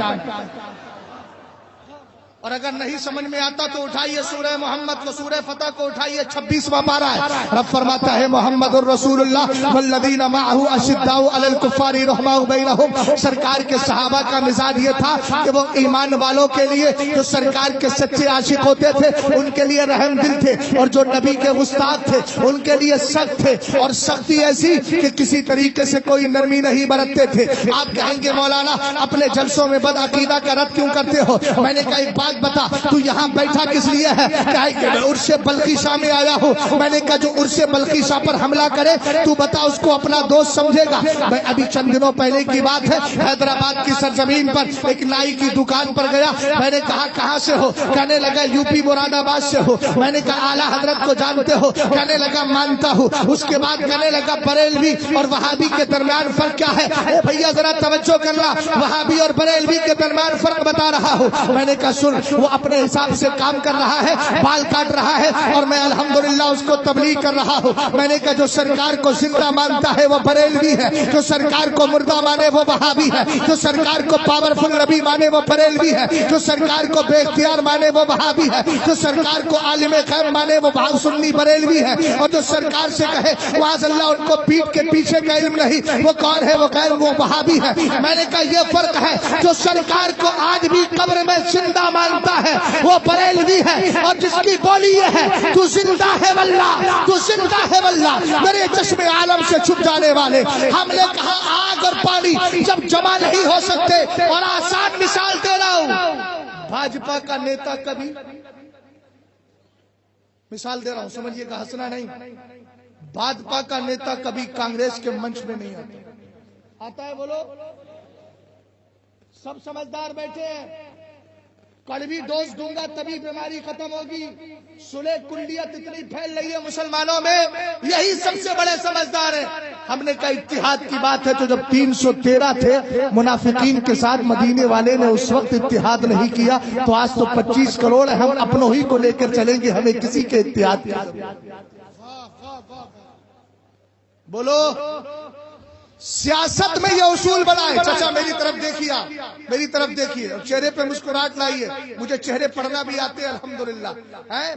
اور اگر نہیں سمجھ میں آتا تو اٹھائیے سورہ محمد کو، سورہ فتح کو اٹھائیے، 26واں پارہ ہے۔ رب فرماتا ہے محمد الرسول اللہ والذین معہ اشداء علی الکفار رحماء بینہم۔ سرکار کے صحابہ کا مزاج یہ تھا کہ وہ ایمان والوں کے لیے، جو سرکار کے سچے عاشق ہوتے تھے ان کے لیے رحم دل تھے، اور جو نبی کے گستاخ تھے ان کے لیے سخت تھے، اور سختی ایسی کہ کسی طریقے سے کوئی نرمی نہیں برتتے تھے۔ آپ کہیں گے مولانا اپنے جلسوں میں بد عقیدہ کا رد کیوں کرتے ہو؟ میں نے کہا ایک بات بتا، تو یہاں بیٹھا کس لیے ہے؟ کہا کہ میں عرس بلخی شاہ میں آیا ہوں۔ میں نے کہا جو عرس بلخی شاہ پر حملہ کرے تو بتا اس کو اپنا دوست سمجھے گا؟ میں ابھی چند دنوں پہلے کی بات ہے، حیدرآباد کی سرزمین پر ایک نائی کی دکان پر گیا۔ میں نے کہا کہاں سے ہو؟ کہنے لگا یو پی مراد آباد سے ہو۔ میں نے کہا اعلیٰ حضرت کو جانتے ہو؟ کہنے لگا مانتا ہوں۔ اس کے بعد کہنے لگا بریلوی اور وہابی کے درمیان فرق کیا ہے؟ اے بھیا ذرا توجہ کرنا، وہابی اور بریلوی کے درمیان فرق بتا رہا ہوں۔ میں نے کہا سن، وہ اپنے حساب سے کام کر رہا ہے، بال کاٹ رہا ہے، اور میں الحمدللہ اس کو تبلیغ کر رہا ہوں۔ میں نے کہا جو سرکار کو زندہ مانتا ہے وہ بریلوی ہے، جو سرکار کو مردہ مانے وہ وہابی ہے، جو سرکار کو پاورفل نبی مانے وہ بریلوی ہے، جو سرکار کو بے اختیار مانے وہ وہابی ہے، جو سرکار کو عالم غیب مانے وہ سنی بریلوی ہے، اور جو سرکار سے کہے معاذ اللہ ان کو پیٹ کے پیچھے کا علم نہیں، وہ کون ہے؟ وہ غیر وہ وہابی ہے۔ میں نے کہا یہ فرق ہے، جو سرکار کو آج بھی قبر میں زندہ مانتا ہے وہ بریلوی ہے، اور جس کی بولی یہ ہے تو زندہ ہے واللہ، تو زندہ ہے واللہ، میرے چشم عالم سے چھپ جانے والے۔ ہم نے کہا آگ اور پانی جب جمع نہیں ہو سکتے، اور آسان مثال دے رہا ہوں، بھاجپا کا نیتا کبھی، مثال دے رہا ہوں سمجھیے گا، ہنسنا نہیں، بھاجپا کا نیتا کبھی کانگریس کے منچ میں نہیں آتا ہے؟ بولو، سب سمجھدار بیٹھے ہیں، کڑوی ڈوز دوں گا تبھی بیماری ختم ہوگی، سلے کلیت اتنی پھیل رہی ہے مسلمانوں میں، یہی سب سے بڑے سمجھدار ہیں۔ ہم نے کہا اتحاد کی بات ہے تو جب 313 تھے منافقین کے ساتھ مدینے والے نے اس وقت اتحاد نہیں کیا، تو آج تو 25 کروڑ ہم اپنوں ہی کو لے کر چلیں گے، ہمیں کسی کے اتحاد کی بولو۔ سیاست میں یہ اصول بنائے، چچا میری طرف دیکھیے، میری طرف دیکھیے، چہرے پہ مسکراہٹ لائیے، مجھے چہرے پڑھنا بھی آتے ہیں الحمدللہ،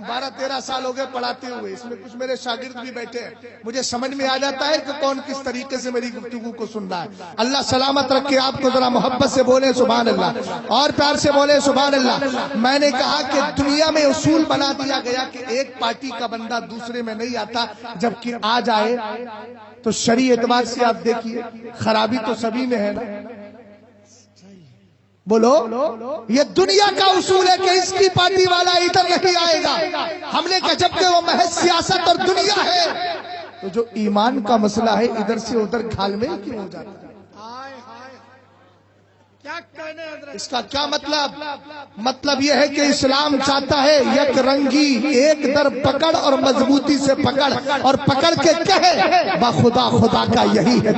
12-13 سال ہو گئے پڑھاتے ہوئے، اس میں کچھ میرے شاگرد بھی بیٹھے ہیں، مجھے سمجھ میں آ جاتا ہے کہ کون کس طریقے سے میری گفتگو کو سن رہا ہے۔ اللہ سلامت رکھے آپ کو، ذرا محبت سے بولے سبحان اللہ، اور پیار سے بولے سبحان اللہ۔ میں نے کہا کہ دنیا میں اصول بنا دیا گیا کہ ایک پارٹی کا بندہ دوسرے میں نہیں آتا، جبکہ آ جائے تو شرعی اعتبار سے آپ دیکھیے خرابی تو سبھی میں ہے نا۔ بولو، یہ دنیا کا اصول ہے کہ اس کی پارٹی والا ادھر نہیں آئے گا۔ ہم نے کہا جب کہ وہ محض سیاست اور دنیا ہے تو جو ایمان کا مسئلہ ہے ادھر سے ادھر گھال میں کیوں ہو جاتا ہے؟ اس کا کیا مطلب؟ مطلب یہ ہے کہ اسلام چاہتا ہے یک رنگی، ایک در پکڑ اور مضبوطی سے پکڑ، اور پکڑ کے کہے بخدا خدا کا یہی ہے،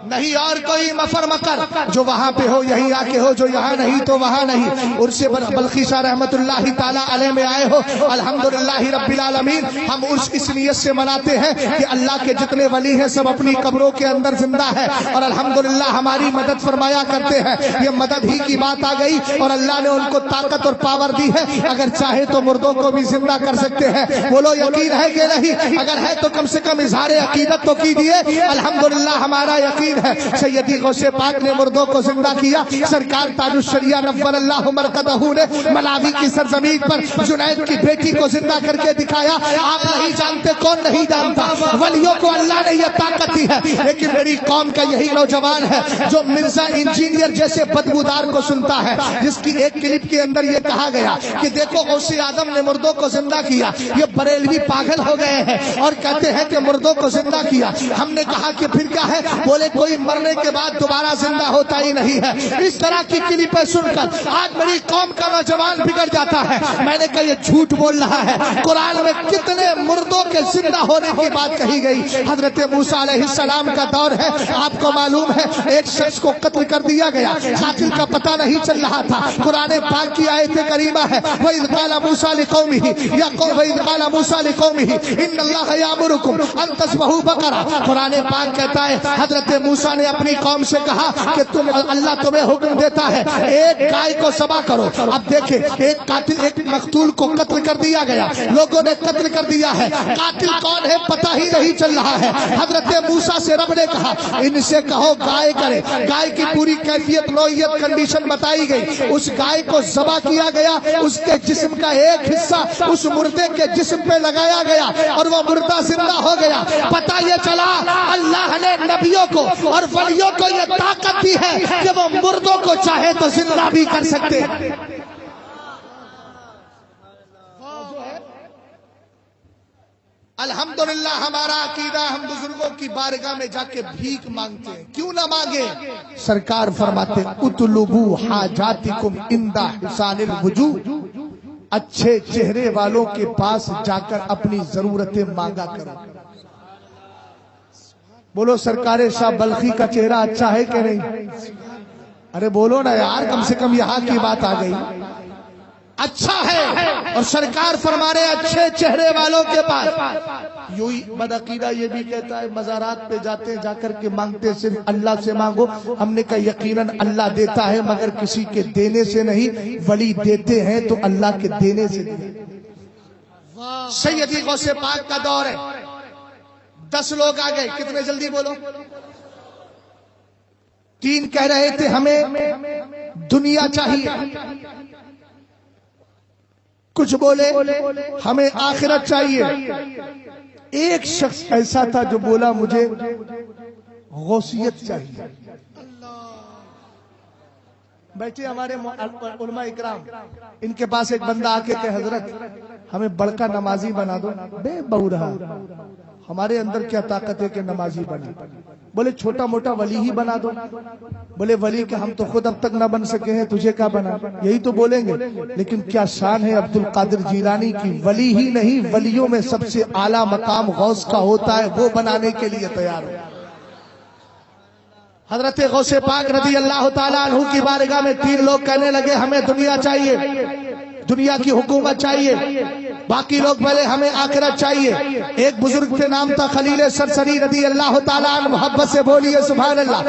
نہیں اور کوئی مفر مکر، جو وہاں پہ ہو یہیں آ کے ہو، جو یہاں نہیں تو وہاں نہیں۔ عرس بلخی شاہ رحمت اللہ تعالیٰ علیہ میں آئے ہو، الحمدللہ رب العالمین۔ ہم عرس اس نیت سے مناتے ہیں کہ اللہ کے جتنے ولی ہیں سب اپنی قبروں کے اندر زندہ ہے، اور الحمدللہ ہماری مدد فرمایا کرتے ہیں۔ یہ مدد ہی کی بات آ گئی، اور اللہ نے ان کو طاقت اور پاور دی ہے، اگر چاہے تو مردوں کو بھی زندہ کر سکتے ہیں۔ بولو یقین ہے کہ نہیں؟ اگر ہے تو کم سے کم اظہار عقیدت تو کیجیے۔ الحمدللہ ہمارا یقین ہے سیدی غوث پاک نے مردوں کو زندہ کیا، سرکار تاج الشریعہ نور اللہ مرقدہ نے ملاوی کی سرزمین پر جنید کی بیٹی کو زندہ کر کے دکھایا۔ آپ نہیں جانتے، کون نہیں جانتا، ولیوں کو اللہ نے یہ طاقت دی ہے۔ لیکن میری قوم کا یہی نوجوان ہے جو مرزا انجینئر جیسے بدبودار کو سنتا ہے، جس کی ایک کلپ کے اندر یہ کہا گیا کہ دیکھو غوث اعظم نے مردوں کو زندہ کیا، یہ بریلوی پاگل ہو گئے ہیں اور کہتے ہیں کہ مردوں کو زندہ کیا۔ ہم نے کہا کہ پھر کیا ہے؟ بولے کوئی مرنے کے بعد دوبارہ زندہ ہوتا ہی نہیں ہے۔ اس طرح کی کلپیں سن کر آج میری قوم کا نوجوان بگڑ جاتا ہے۔ میں نے کہا یہ جھوٹ بول رہا ہے، قرآن میں کتنے مردوں کے کے زندہ ہونے کی بات کہی گئی۔ حضرت موسیٰ علیہ السلام کا دور ہے، آپ کو معلوم ہے ایک شخص کو قتل کر دیا گیا، قاتل کا پتہ نہیں چل رہا تھا۔ قرآن پاک کی آیت کریمہ ہے وَإِذْ قَالَ مُوسَىٰ لِقَوْمِهِ یا وَإِذْ قَالَ مُوسَىٰ لِقَوْمِهِ إِنَّ اللَّهَ يَأْمُرُكُمْ أَن تَذْبَحُوا بَقَرَةً۔ قرآن پاک کہتا ہے حضرت موسیٰ نے اپنی قوم سے کہا کہ اللہ تمہیں حکم دیتا ہے ایک گائے کو ذبح کرو۔ اب دیکھیں ایک قاتل ایک مقتول کو قتل کر دیا گیا، لوگوں نے قتل کر دیا ہے، قاتل کون ہے پتہ ہی نہیں چل رہا ہے۔ حضرت موسیٰ سے رب نے کہا ان سے کہو گائے کرے۔ گائے کی پوری کیفیت نوعیت کنڈیشن بتائی گئی، اس گائے کو ذبح کیا گیا، اس کے جسم کا ایک حصہ اس مردے کے جسم پہ لگایا گیا اور وہ مردہ زندہ ہو گیا۔ پتہ یہ چلا اللہ نے نبیوں کو اور ولیوں کو یہ طاقت دی ہے کہ وہ مردوں کو چاہے تو زندہ بھی کر سکتے ہیں۔ الحمدللہ ہمارا عقیدہ ہم بزرگوں کی بارگاہ میں جا کے بھیک مانگتے ہیں، کیوں نہ مانگے؟ سرکار فرماتے اطلبوا حاجاتکم عند حسان الوجوہ، اچھے چہرے والوں کے پاس جا کر اپنی ضرورتیں مانگا کرو۔ بولو سرکار شاہ بلخی کا چہرہ اچھا ہے کہ نہیں؟ ارے بولو نا یار، کم سے کم یہاں کی بات آ گئی، اچھا ہے۔ اور سرکار فرما رہے اچھے چہرے والوں کے پاس۔ یوں ہی بدعقیدہ یہ بھی کہتا ہے مزارات پہ جاتے ہیں، جا کر کے مانگتے صرف اللہ سے مانگو۔ ہم نے کہا یقیناً اللہ دیتا ہے مگر کسی کے دینے سے نہیں، ولی دیتے ہیں تو اللہ کے دینے سے نہیں۔ سیدی غوث پاک کا دور ہے، 10 لوگ آ گئے، کتنے جلدی بولو؟ 3 کہہ رہے تھے ہمیں دنیا چاہیے، کچھ بولے ہمیں آخرت چاہیے۔ ایک شخص ایسا تھا جو بولا مجھے غوثیت چاہیے۔ بیٹھے ہمارے علماء اکرام، ان کے پاس ایک بندہ آ کے کہ حضرت ہمیں بڑکا نمازی بنا دو۔ بے بہو رہا، ہمارے اندر کیا طاقت ہے کہ نمازی بنے؟ بولے چھوٹا موٹا ولی ہی بنا دو۔ بولے ولی کہ ہم تو خود اب تک نہ بن سکے ہیں، تجھے کیا بنا؟ یہی تو بولیں گے، لیکن کیا شان ہے عبد القادر جیلانی کی، ولی ہی نہیں ولیوں میں سب سے اعلیٰ مقام غوث کا ہوتا ہے، وہ بنانے کے لیے تیار ہو۔ حضرت غوث پاک رضی اللہ تعالیٰ عنہ کی بارگاہ میں 3 لوگ کہنے لگے ہمیں دنیا چاہیے، دنیا کی حکومت چاہیے۔ باقی لوگ بولے ہمیں آخرت چاہیے۔ ایک بزرگ کے نام تھا خلیل سرسری رضی اللہ تعالیٰ عنہ، محبت سے بولیے سبحان اللہ۔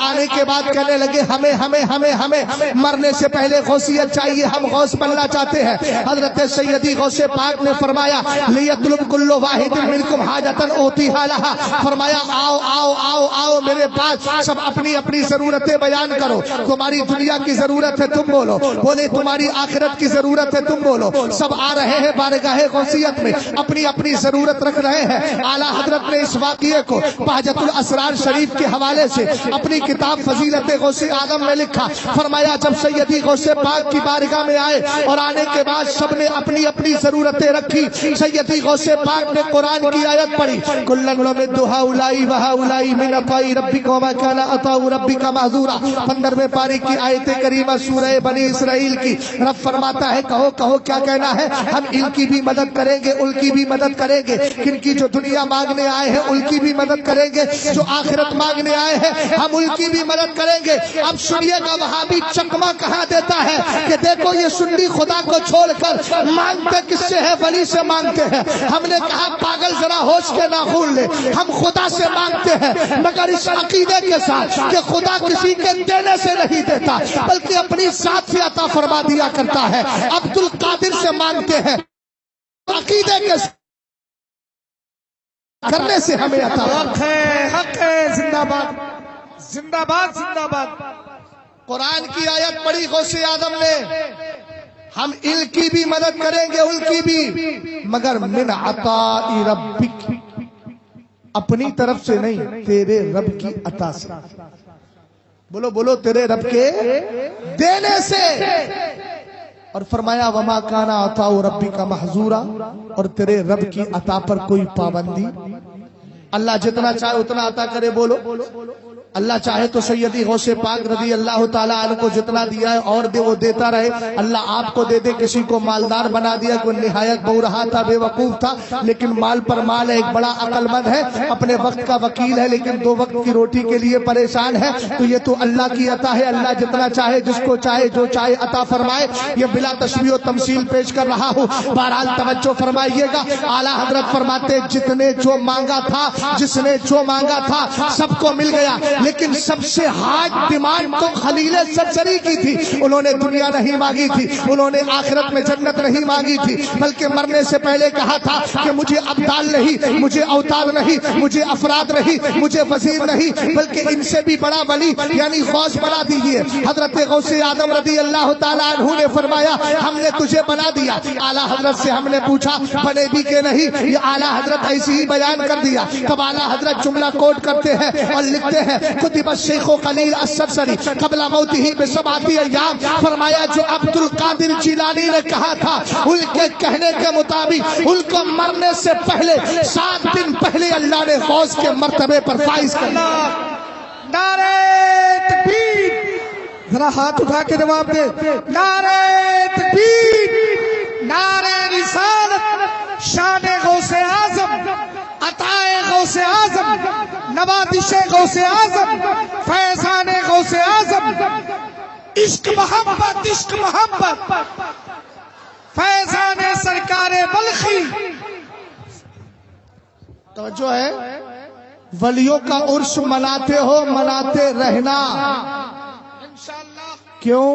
آنے کے بعد کہنے لگے ہمیں ہمیں ہمیں ہمیں مرنے سے پہلے غوثیت چاہیے، ہم غوث بننا چاہتے ہیں۔ حضرت سیدی غوث پاک نے فرمایا لیطلب کل واحد منکم حاجۃ اوتیھا لھا، فرمایا آؤ آؤ آؤ آؤ میرے پاس، سب اپنی اپنی ضرورتیں بیان کرو۔ تمہاری دنیا کی ضرورت ہے تم بولو، بولے تمہاری آخرت کی ضرورت ہے تم بولو۔ سب آ رہے ہیں بارگاہ غوثیت میں، اپنی اپنی ضرورت رکھ رہے ہیں۔ اعلیٰ حضرت نے اس واقعے کو بہجت الاسرار شریف کے حوالے سے اپنی کتاب فضیلت غوث اعظم میں لکھا۔ فرمایا جب سیدی غوث پاک کی بارگاہ میں آئے اور آنے کے بعد سب نے اپنی اپنی ضرورتیں رکھی، سیدی غوث پاک نے قرآن کی آیت پڑھی کلن نمد ہؤلاء وہؤلاء من عطاء ربک وما کان عطاء ربک محظورا۔ 15ویں پارے کی آیت کریمہ سورہ بنی اسرائیل کی۔ رب فرماتا ہے کہو کہو کیا کہنا ہے، ہم ان کی بھی مدد کریں گے، ان کی بھی مدد کریں گے، کن کی جو دنیا مانگنے آئے ہیں ان کی بھی مدد کریں گے، جو آخرت مانگنے آئے ہیں ہم ان کی بھی مدد کریں گے۔ اب سنیے گا وہاں بھی چکمہ کہاں دیتا ہے کہ دیکھو یہ سنی خدا کو چھوڑ کر مانگتے کس سے ہے؟ ولی سے مانگتے ہیں۔ ہم نے کہا پاگل ذرا ہوش کے ناخن لے، ہم خدا سے مانگتے ہیں مگر اس عقیدے کے ساتھ کہ خدا کسی کے دینے سے نہیں دیتا بلکہ اپنی ذات سے عطا فرما دیا کرتا ہے۔ عبد القادر سے مانگتے ہیں، عقیدے کے کرنے سے ہمیں عطا۔ حق ہے، زندہ باد زندہ باد زندہ باد۔ قرآن کی آیت پڑھی غوث اعظم نے، ہم ان کی بھی مدد کریں گے ان کی بھی، مگر من عطاء ربک، اپنی طرف سے نہیں، تیرے رب کی عطا سے۔ بولو بولو تیرے رب کے دینے سے۔ اور فرمایا وما کان عطاء ربک محظورا، اور تیرے رب کی عطا پر کوئی پابندی، اللہ جتنا چاہے اتنا عطا کرے۔ بولو اللہ چاہے تو سیدی غوث پاک رضی اللہ تعالیٰ عنہ کو جتنا دیا ہے اور دے وہ دیتا رہے. اللہ آپ کو دے دے. کسی کو مالدار بنا دیا, کوئی نہایت بو رہا تھا, بے وقوف تھا, لیکن مال پر مال ہے, ایک بڑا عقل مند ہے, اپنے وقت کا وکیل ہے, لیکن 2 وقت کی روٹی کے لیے پریشان ہے. تو یہ تو اللہ کی عطا ہے. اللہ جتنا چاہے جس کو چاہے جو چاہے عطا فرمائے. یہ بلا تشبیہ و تمثیل پیش کر رہا ہوں. بہرحال توجہ فرمائیے گا. اعلیٰ حضرت فرماتے جتنے جو مانگا تھا, جس نے جو مانگا تھا سب کو مل گیا, لیکن سب سے ہارڈ ڈیمانڈ تو خلیل سرسری کی تھی. انہوں نے دنیا نہیں مانگی تھی, انہوں نے آخرت میں جنت نہیں مانگی تھی, بلکہ مرنے سے پہلے کہا تھا کہ مجھے ابدال نہیں, مجھے اوتاد نہیں, مجھے افراد نہیں, مجھے وزیر نہیں, بلکہ ان سے بھی بڑا ولی یعنی غوث بنا دیجیے. حضرت غوث اعظم رضی اللہ تعالیٰ عنہ نے فرمایا ہم نے تجھے بنا دیا. اعلیٰ حضرت سے ہم نے پوچھا بنے بھی کہ نہیں, یہ اعلیٰ حضرت ایسی ہی بیان کر دیا. تب اعلیٰ حضرت جملہ کوٹ کرتے ہیں اور لکھتے ہیں کتب الشیخ خلیل السرسری قبل موتہ ب7 ایام. فرمایا جو عبد القادر جیلانی نے کہا تھا ان کے کہنے کے مطابق ان کو مرنے سے پہلے 7 دن پہلے اللہ نے غوث کے مرتبے پر فائز کر دیا. نعرہ تکبیر, ذرا ہاتھ اٹھا کے جواب دے. نعرہ تکبیر, نعرہ رسالت, شان غوث اعظم, عطائے غوث اعظم, نوازش غوث اعظم, فیضان غوث اعظم, عشق محبت, عشق محبت, فیضان سرکار بلخی. توجہ ہے, ولیوں کا عرس مناتے ہو, مناتے رہنا. کیوں؟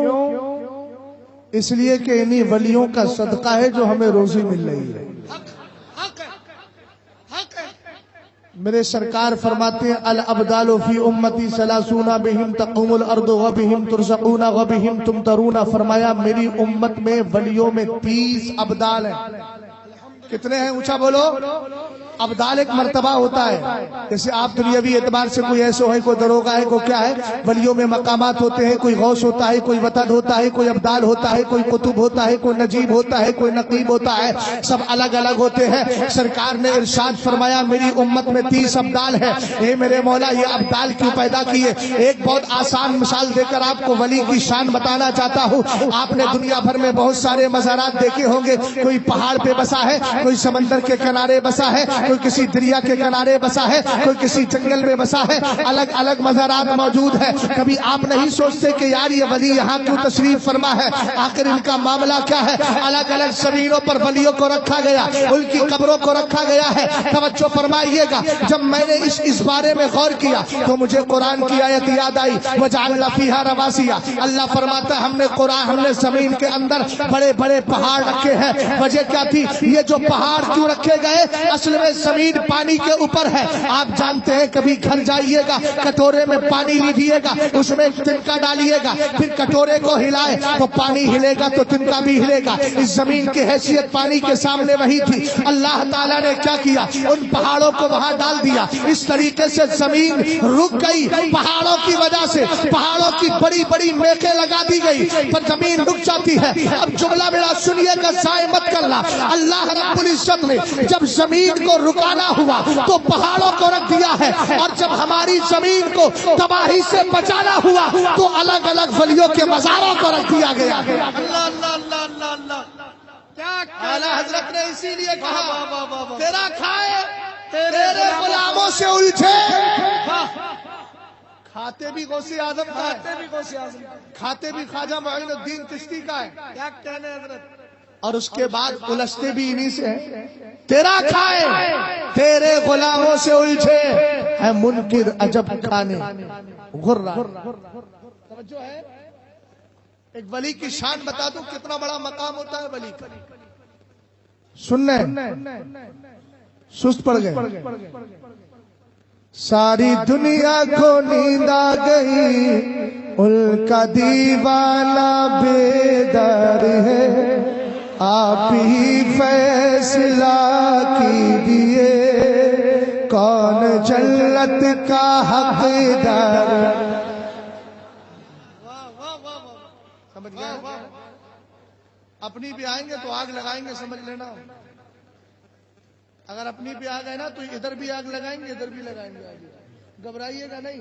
اس لیے کہ انہی ولیوں کا صدقہ ہے جو ہمیں روزی مل رہی ہے. میرے سرکار فرماتے ہیں الابدال فی امتی 30 بہم تقوم الارض وبہم ترزقون وبہم تمترون. فرمایا میری امت میں ولیوں میں 30 ابدال ہیں. کتنے ہیں؟ اونچا بولو. ابدال ایک مرتبہ ہوتا ہے, جیسے آپ دنیاوی اعتبار سے کوئی ایسے ہے, کوئی دروگا ہے, کوئی کیا ہے. ولیوں میں مقامات ہوتے ہیں, کوئی غوث ہوتا ہے, کوئی وطن ہوتا ہے, کوئی ابدال ہوتا ہے, کوئی قطب ہوتا ہے, کوئی نجیب ہوتا ہے, کوئی نقیب ہوتا ہے, سب الگ الگ ہوتے ہیں. سرکار نے ارشاد فرمایا میری امت میں 30 ابدال ہے. اے میرے مولا یہ ابدال کیوں پیدا کیے؟ ایک بہت آسان مثال دے کر آپ کو ولی کی شان بتانا چاہتا ہوں. آپ نے دنیا بھر میں بہت سارے مزارات دیکھے ہوں گے. کوئی پہاڑ پہ بسا ہے, کوئی سمندر کے کنارے بسا ہے, کوئی کسی دریا کے کنارے بسا ہے, کوئی کسی جنگل میں بسا ہے. الگ الگ مزارات موجود ہے. کبھی آپ نہیں سوچتے کہ یار یہ ولی یہاں کیوں تشریف فرما ہے, آخر ان کا معاملہ کیا ہے؟ الگ الگ زمینوں پر ولیوں کو رکھا گیا, ان کی قبروں کو رکھا گیا ہے. توجہ فرمائیے گا, جب میں نے اس بارے میں غور کیا تو مجھے قرآن کی آیت یاد آئی وجعلنا فیہا رواسیا. اللہ فرماتا ہے ہم نے قرآن, ہم نے زمین کے اندر بڑے بڑے پہاڑ رکھے ہیں. وجہ کیا تھی؟ یہ جو پہاڑ کیوں رکھے گئے؟ اصل میں زمین پانی کے اوپر ہے. آپ جانتے ہیں کبھی گھر جائیے گا, کٹورے میں پانی لیجیے گا, اس میں تنکا ڈالیے گا, پھر کٹورے کو ہلائے تو پانی ہلے گا تو تنکا بھی ہلے گا. اس زمین کی حیثیت پانی کے سامنے وہی تھی. اللہ تعالیٰ نے کیا کیا؟ ان پہاڑوں کو وہاں ڈال دیا. اس طریقے سے زمین رک گئی. پہاڑوں کی وجہ سے پہاڑوں کی بڑی بڑی میخیں لگا دی گئی, پر زمین رک جاتی ہے. اب جملہ میرا سنیے گا, ضائع مت کرنا. اللہ رب العزت نے جب زمین کو رکانا ہوا تو پہاڑوں کو رکھ دیا ہے, اور جب ہماری زمین کو تباہی سے بچانا ہوا تو الگ الگ ولیوں کے مزاروں کو رکھ دیا گیا. اعلیٰ حضرت نے اسی لیے کہا تیرا کھائے تیرے غلاموں سے الجھے. کھاتے بھی غوث اعظم کا ہے, کھاتے بھی خواجہ معین الدین چشتی کا ہے. کیا کہنے حضرت؟ اور اس کے بعد الجھتے بھی انہی سے ہیں. تیرا کھائے تیرے غلاموں سے الجھے ہے منکر عجب کھانے غرہ. توجہ ہے, ایک ولی کی شان بتا دوں کتنا بڑا مقام ہوتا ہے ولی کا. سننے سست پڑ گئے. ساری دنیا کو نیند آ گئی, ان کا دیوانہ بیدار ہے, آپ ہی فیصلہ کیجئے کون جنت کا حقدار. سمجھ گئے؟ اپنی بھی آئیں گے تو آگ لگائیں گے, سمجھ لینا. اگر اپنی بھی آگ ہے نا تو ادھر بھی آگ لگائیں گے, ادھر بھی لگائیں گے. گھبرائیے گا نہیں.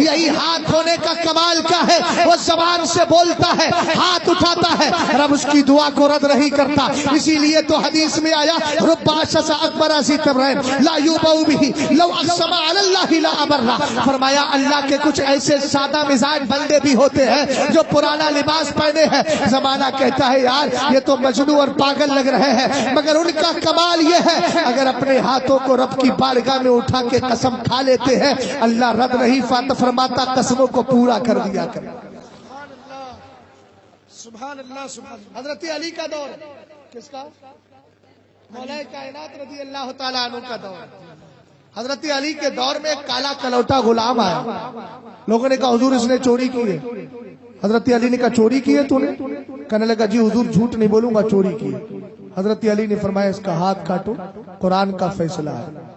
یہی ہاتھ ہونے کا کمال کیا ہے؟ وہ زبان سے بولتا ہے, ہاتھ اٹھاتا ہے, رب اس کی دعا کو رد نہیں کرتا. اسی لیے تو حدیث میں آیا رب اشس اکبر ذی تمرین لا یوبؤ بہ لو اقسم علی اللہ لا ابرہ. فرمایا اللہ کے کچھ ایسے سادہ مزاج بندے بھی ہوتے ہیں جو پرانا لباس پہنے ہیں, زمانہ کہتا ہے یار یہ تو مجنون اور پاگل لگ رہے ہیں, مگر ان کا کمال یہ ہے اگر اپنے ہاتھوں کو رب کی بارگاہ میں اٹھا کے قسم کھا لیتے ہیں اللہ رد نہیں فرماتا, قسموں کو پورا کر دیا کرے. سبحان اللہ سبحان اللہ. حضرت علی کا دور کس کا؟ مولا کائنات رضی اللہ تعالیٰ عنہ کا دور. حضرت علی کے دور میں ایک کالا کلوٹا غلام آیا. لوگوں نے کہا حضور اس نے چوری کی ہے. حضرت علی نے کہا چوری کی ہے تو نے؟ کہنے لگا جی حضور جھوٹ نہیں بولوں گا, چوری کی ہے. حضرت علی نے فرمایا اس کا ہاتھ کاٹو, قرآن کا فیصلہ ہے.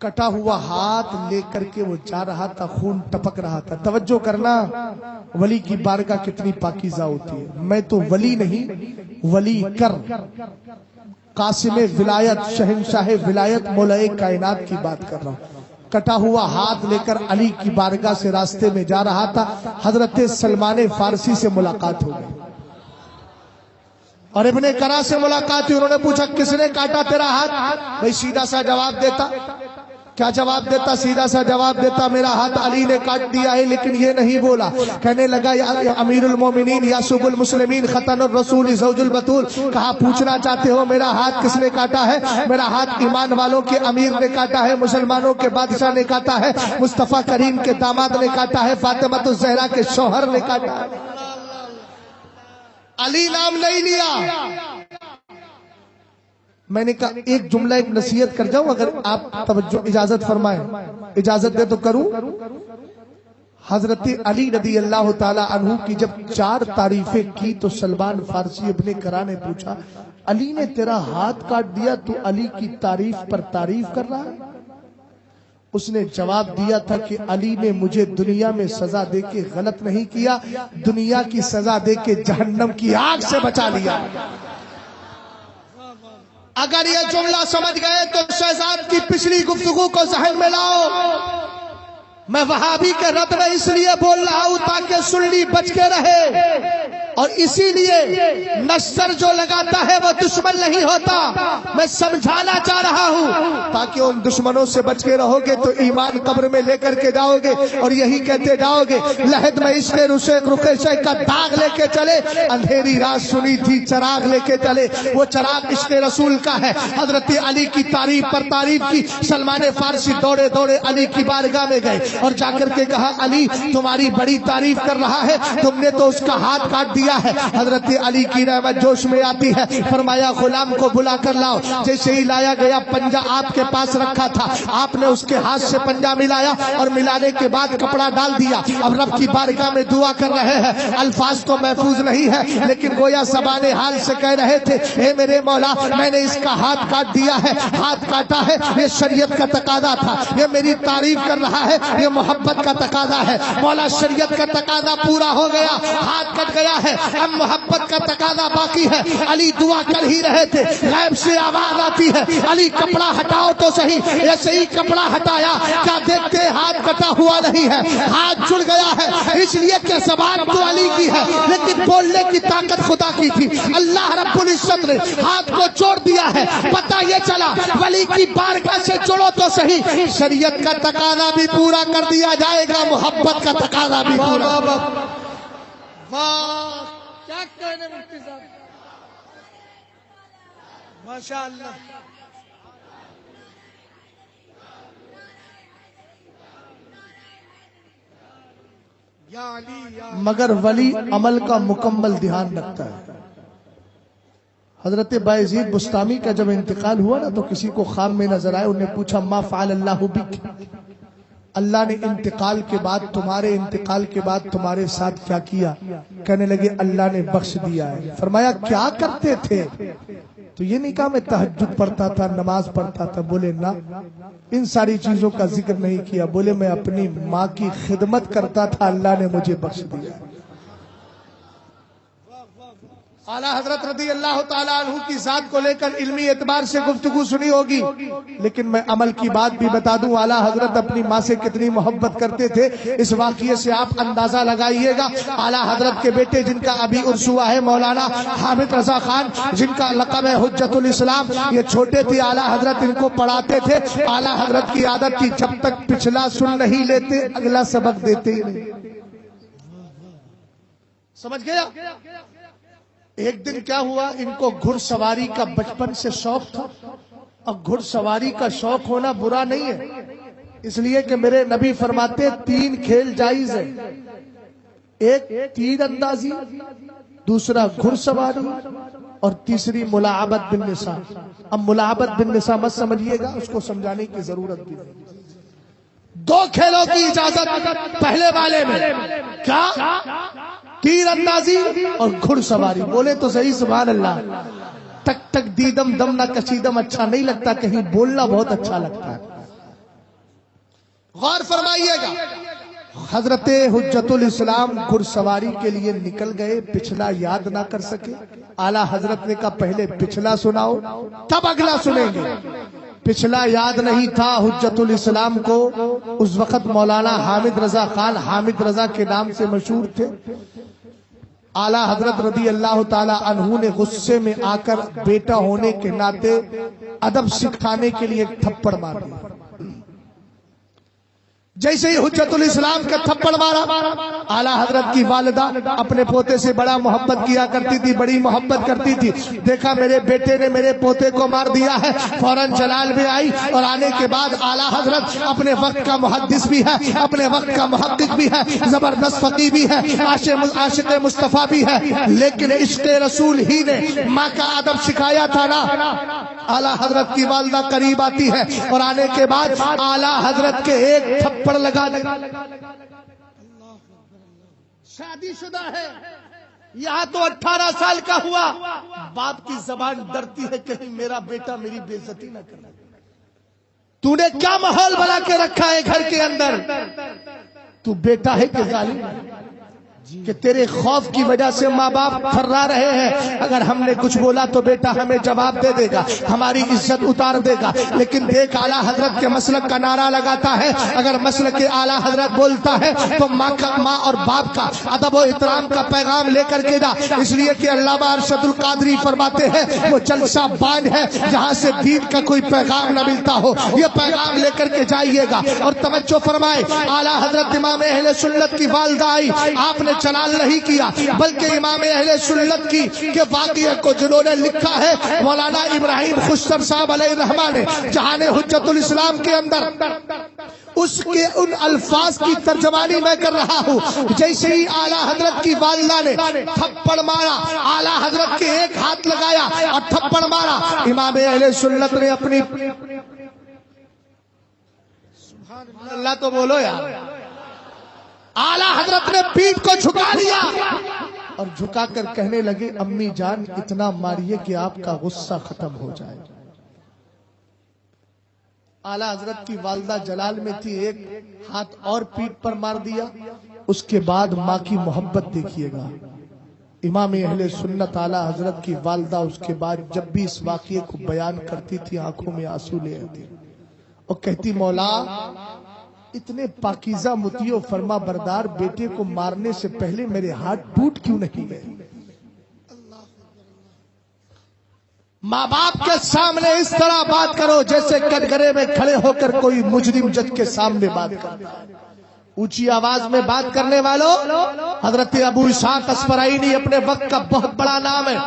کٹا ہوا ہاتھ لے کر کے وہ جا رہا تھا, خون ٹپک رہا تھا. توجہ کرنا, ولی کی بارگاہ کتنی پاکیزہ ہوتی ہے. میں تو ولی نہیں ولی کر قاسم ولایت شہنشاہ ولایت مولا کائنات کی بات کر رہا ہوں. کٹا ہوا ہاتھ لے کر علی کی بارگاہ سے راستے میں جا رہا تھا. حضرت سلمان فارسی سے ملاقات ہو گئی اور ابن کرا سے ملاقات ہوئی. انہوں نے پوچھا کس نے کاٹا تیرا ہاتھ؟ بھائی سیدھا سا جواب دیتا. کیا جواب دیتا؟ سیدھا سا جواب دیتا میرا ہاتھ علی نے کاٹ دیا ہے, لیکن یہ نہیں بولا. کہنے لگا یا امیر المومنین یا سب المسلمین ختن الرسول زوج البتول, کہا پوچھنا چاہتے ہو میرا ہاتھ کس نے کاٹا ہے؟ میرا ہاتھ ایمان والوں کے امیر نے کاٹا ہے, مسلمانوں کے بادشاہ نے کاٹا ہے, مصطفیٰ کریم کے داماد نے کاٹا ہے, فاطمہ الزہرا کے شوہر نے کاٹا ہے. علی نام نہیں لیا. میں نے کہا ایک جملہ ایک نصیحت کر جاؤں اگر آپ توجہ اجازت فرمائیں. اجازت دے تو کروں. حضرت علی رضی اللہ تعالی عنہ کی جب 4 تعریفیں کی تو سلمان فارسی ابن کرا نے پوچھا علی نے تیرا ہاتھ کاٹ دیا تو علی کی تعریف پر تعریف کر رہا ہے؟ اس نے جواب دیا تھا کہ علی نے مجھے دنیا میں سزا دے کے غلط نہیں کیا, دنیا کی سزا دے کے جہنم کی آگ سے بچا لیا. اگر یہ جملہ سمجھ گئے تو شہزاد کی پچھلی گفتگو کو ذہن میں لاؤ. میں وہابی کے رد میں اس لیے بول رہا ہوں تاکہ سنی بچ کے رہے, اور اسی لیے نشر جو لگاتا ہے وہ دشمن نہیں ہوتا. میں سمجھانا چاہ رہا ہوں تاکہ ان دشمنوں سے بچ کے رہو گے تو ایمان قبر میں لے کر کے جاؤ گے اور یہی کہتے جاؤ گے لحد میں عشق رخ کا داغ لے کے چلے, اندھیری رات سنی تھی چراغ لے کے چلے. وہ چراغ عشق رسول کا ہے. حضرت علی کی تعریف پر تعریف کی. سلمان فارسی دوڑے دوڑے علی کی بارگاہ میں گئے اور جا کر کے کہا علی تمہاری بڑی تعریف کر رہا ہے, تم نے تو اس کا ہاتھ کاٹ دیا ہے. حضرت علی کی رحمت جوش میں آتی ہے. فرمایا غلام کو بلا کر لاؤ. جیسے ہی لایا گیا پنجہ آپ کے پاس رکھا تھا, آپ نے اس کے ہاتھ سے پنجہ ملایا اور ملانے کے بعد کپڑا ڈال دیا. اب رب کی بارگاہ میں دعا کر رہے ہیں. الفاظ تو محفوظ نہیں ہے لیکن گویا زبان حال سے کہہ رہے تھے اے میرے مولا میں نے اس کا ہاتھ کاٹ دیا ہے. ہاتھ کاٹا ہے یہ شریعت کا تقاضا تھا, یہ میری تعریف کر رہا ہے, یہ محبت کا تقاضا ہے. مولا شریعت کا تقاضا پورا ہو گیا, ہاتھ کٹ گیا ہے, اب محبت کا تقاضا باقی ہے. علی دعا کر ہی رہے تھے, غیب سے آواز آتی ہے علی کپڑا ہٹاؤ تو صحیح. ایسے ہی کپڑا ہٹایا, کیا دیکھتے ہاتھ کٹا ہوا نہیں ہے, ہاتھ جڑ گیا ہے. اس لیے کہ زبان تو علی کی ہے لیکن بولنے کی طاقت خدا کی تھی. اللہ رب العزت نے ہاتھ کو جوڑ دیا ہے. پتہ یہ چلا ولی کی بارگاہ سے جڑو تو صحیح, شریعت کا تقاضا بھی پورا کر دیا جائے گا, محبت کا تقاضا بھی پورا. واہ کیا کہنے مفتی صاحب, ماشاء اللہ. یا علی یا مگر ولی عمل کا مکمل دھیان رکھتا ہے. حضرت بایزید بستامی کا جب انتقال ہوا نا تو کسی کو خواب میں نظر آئے, انہیں پوچھا ما فعل اللہ بک, اللہ نے انتقال کے بعد تمہارے انتقال کے بعد تمہارے ساتھ کیا کیا؟ کہنے لگے اللہ نے بخش دیا ہے. فرمایا کیا کرتے تھے؟ تو یہ نہیں کہا میں تہجد پڑھتا تھا, نماز پڑھتا تھا. بولے نہ, ان ساری چیزوں کا ذکر نہیں کیا. بولے میں اپنی ماں کی خدمت کرتا تھا, اللہ نے مجھے بخش دیا. اعلیٰ حضرت رضی اللہ تعالیٰ عنہ کی ذات کو لے کر علمی اعتبار سے گفتگو سنی ہوگی، لیکن میں عمل کی بات بھی بتا دوں، اعلیٰ حضرت اپنی ماں سے کتنی محبت کرتے تھے اس واقعے سے آپ اندازہ لگائیے گا۔ اعلیٰ حضرت کے بیٹے جن کا ابھی عرس ہوا ہے مولانا حامد رضا خان، جن کا لقب ہے حجت الاسلام، یہ چھوٹے تھے، اعلیٰ حضرت ان کو پڑھاتے تھے۔ اعلیٰ حضرت کی عادت تھی جب تک پچھلا سن نہیں لیتے اگلا سبق دیتے ہی نہیں۔ سمجھ گیا؟ ایک دن کیا ہوا، ان کو گھڑ سواری کا بچپن سے شوق تھا۔ اب گھڑ سواری کا شوق ہونا برا نہیں ہے، اس لیے کہ میرے نبی فرماتے 3 کھیل جائز ہے، ایک تیر اندازی، دوسرا گھڑ سواری، اور تیسری ملاعبت بالنساء۔ اب ملاعبت بالنساء مت سمجھیے گا، اس کو سمجھانے کی ضرورت بھی نہیں۔ 2 کھیلوں کی اجازت پہلے والے میں، کیا؟ تیر اندازی اور گھڑ سواری۔ بولے تو صحیح سبحان اللہ۔ تک تک دیدم دم نہ کشیدم اچھا نہیں لگتا، کہیں بولنا بہت اچھا لگتا ہے۔ غور فرمائیے گا، حضرت حجت الاسلام گھڑ سواری کے لیے نکل گئے، پچھلا یاد نہ کر سکے۔ اعلیٰ حضرت نے کہا پہلے پچھلا سناؤ تب اگلا سنیں گے۔ پچھلا یاد نہیں تھا حجت الاسلام کو، اس وقت مولانا حامد رضا خان حامد رضا کے نام سے مشہور تھے۔ اعلیٰ حضرت رضی اللہ تعالی عنہ نے غصے میں آ کر بیٹا ہونے کے ناطے ادب سکھانے کے لیے ایک تھپڑ مار دیا۔ جیسے ہی حجت الاسلام کا تھپڑ مارا، اعلیٰ حضرت کی والدہ اپنے پوتے سے بڑا محبت کیا کرتی تھی، بڑی محبت کرتی تھی۔ دیکھا میرے بیٹے نے میرے پوتے کو مار دیا ہے، فوراً جلال میں آئی، اور آنے کے بعد اعلیٰ حضرت اپنے وقت کا محدث بھی ہے، اپنے وقت کا محقق بھی ہے، زبردست فقیہ بھی ہے، عاشق مصطفیٰ بھی ہے، لیکن عشق رسول ہی نے ماں کا ادب سکھایا تھا نا۔ اعلیٰ حضرت کی والدہ قریب آتی ہے، اور آنے کے بعد اعلیٰ حضرت کے ایک تھپڑ لگا دے۔ شادی شدہ ہے، یہاں تو 18 سال کا ہوا، باپ کی زبان ڈرتی ہے کہیں میرا بیٹا میری بے عزتی نہ کرے۔ تو نے کیا ماحول بنا کے رکھا ہے گھر کے اندر؟ تو بیٹا ہے کہ ظالم کہ تیرے خوف کی وجہ سے ماں باپ تھرا رہے ہیں؟ اگر ہم نے کچھ بولا تو بیٹا ہمیں جواب دے دے گا، ہماری عزت اتار دے گا، لیکن دیکھ اعلیٰ حضرت کے مسلک کا نعرہ لگاتا ہے۔ اگر مسلک کے اعلیٰ حضرت بولتا ہے تو ماں اور باپ کا ادب و احترام کا پیغام لے کر کے جا، اس لیے کہ علامہ ارشد القادری فرماتے ہیں وہ جلسہ باندھ ہے جہاں سے دین کا کوئی پیغام نہ ملتا ہو، یہ پیغام لے کر کے جائیے گا۔ اور توجہ فرمائے، اعلیٰ حضرت امام اہل سنت کی والدہ آئی، آپ نے چلال نہیں کیا بلکہ امام اہل سنت کی کے واقعے کو جنہوں نے لکھا ہے مولانا ابراہیم خشتر صاحب علیہ الرحمہ نے جہاں نے حجت الاسلام کے اندر اس کے ان الفاظ کی ترجمانی میں کر رہا ہوں۔ جیسے ہی اعلیٰ حضرت کی والدہ نے تھپڑ مارا، اعلیٰ حضرت کے ایک ہاتھ لگایا اور تھپڑ مارا، امام اہل سنت نے اپنی اللہ تو بولو یار، اعلیٰ حضرت نے پیٹھ کو جھکا لیا اور جھکا کر کہنے لگے امی جان اتنا ماریے کہ آپ کا غصہ ختم ہو جائے۔ اعلیٰ حضرت کی والدہ جلال میں تھی، ایک ہاتھ اور پیٹھ پر مار دیا۔ اس کے بعد ماں کی محبت دیکھیے گا، امام اہل سنت اعلیٰ حضرت کی والدہ اس کے بعد جب بھی اس واقعے کو بیان کرتی تھی آنکھوں میں آنسو لے آتی اور کہتی مولا اتنے پاکیزہ مطیع و فرما بردار بیٹے کو مارنے سے پہلے میرے ہاتھ ٹوٹ کیوں نہیں گئے؟ ماں باپ کے سامنے اس طرح بات کرو جیسے کٹگرے میں کھڑے ہو کر کوئی مجرم جج کے سامنے بات کرتا ہے۔ اونچی آواز میں بات کرنے والوں، حضرت ابو اسحاق اسفرائینی اپنے وقت کا بہت بڑا نام ہے۔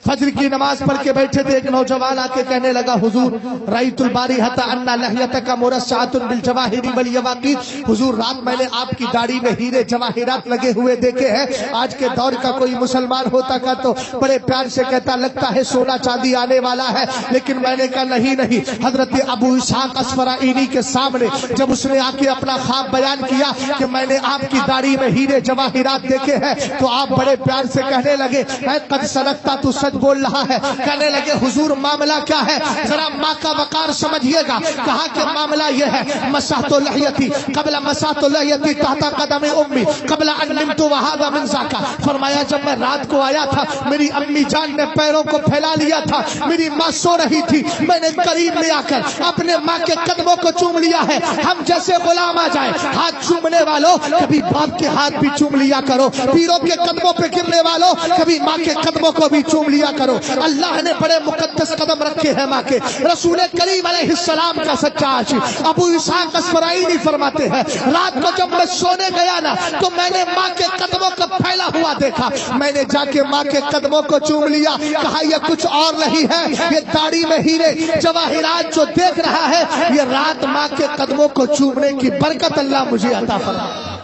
فجر کی نماز پڑھ کے بیٹھے تھے، ایک نوجوان آ کے کہنے لگا حضور رأیت البارحۃ ان لحیتک مرصعۃ بالجواہر والیواقیت، حضور رات میں نے آپ کی داڑھی میں ہیرے جواہرات لگے ہوئے دیکھے ہیں۔ آج کے دور کا کوئی مسلمان ہوتا کا تو بڑے پیار سے کہتا لگتا ہے سونا چاندی آنے والا ہے، لیکن میں نے کہا نہیں۔ حضرت ابو اسحاق اسفرائینی کے سامنے جب اس نے آ کے اپنا خواب بیان کیا کہ میں نے آپ کی داڑھی میں ہیرے جواہرات دیکھے ہیں تو آپ بڑے پیار سے کہنے لگے اے قد صدقت تو سچ بول رہا ہے. کہنے لگے حضور معاملہ کیا ہے؟ ذرا ماں کا وقار سمجھیے گا. کہا کہ معاملہ یہ ہے مسحت لحیتی قبل مسحت لحیتی تحت قدم امی قبل ان نمت وهذا من ذاک. فرمایا جب میں رات کو آیا تھا میری امی جان نے پیروں کو پھیلا لیا تھا, میری ماں سو رہی تھی, میں نے قریب لے آ کر اپنے ماں کے قدموں کو چوم لیا ہے. ہم جیسے غلام آ جائے ہاتھ چومنے والوں کبھی باپ کے ہاتھ بھی چوم لیا کرو, پیروں کے قدموں پہ گرنے والوں کبھی ماں کے قدموں کو بھی چوم لیا کرو. اللہ نے بڑے مقدس قدم رکھے ہیں ماں کے. رسول کریم علیہ السلام کا سچا عاشق ابو اسحاق اسفرائینی فرماتے ہیں رات کو جب میں سونے گیا نا تو میں نے ماں کے قدموں کو پھیلا ہوا دیکھا. میں نے جا کے ماں کے قدموں کو چوم لیا. کہا یہ کچھ اور نہیں ہے, یہ داڑھی میں ہیرے جواہرات جو دیکھ رہا ہے یہ رات ماں کے قدموں کو چومنے کی برکت اللہ مجھے عطا فرمائے.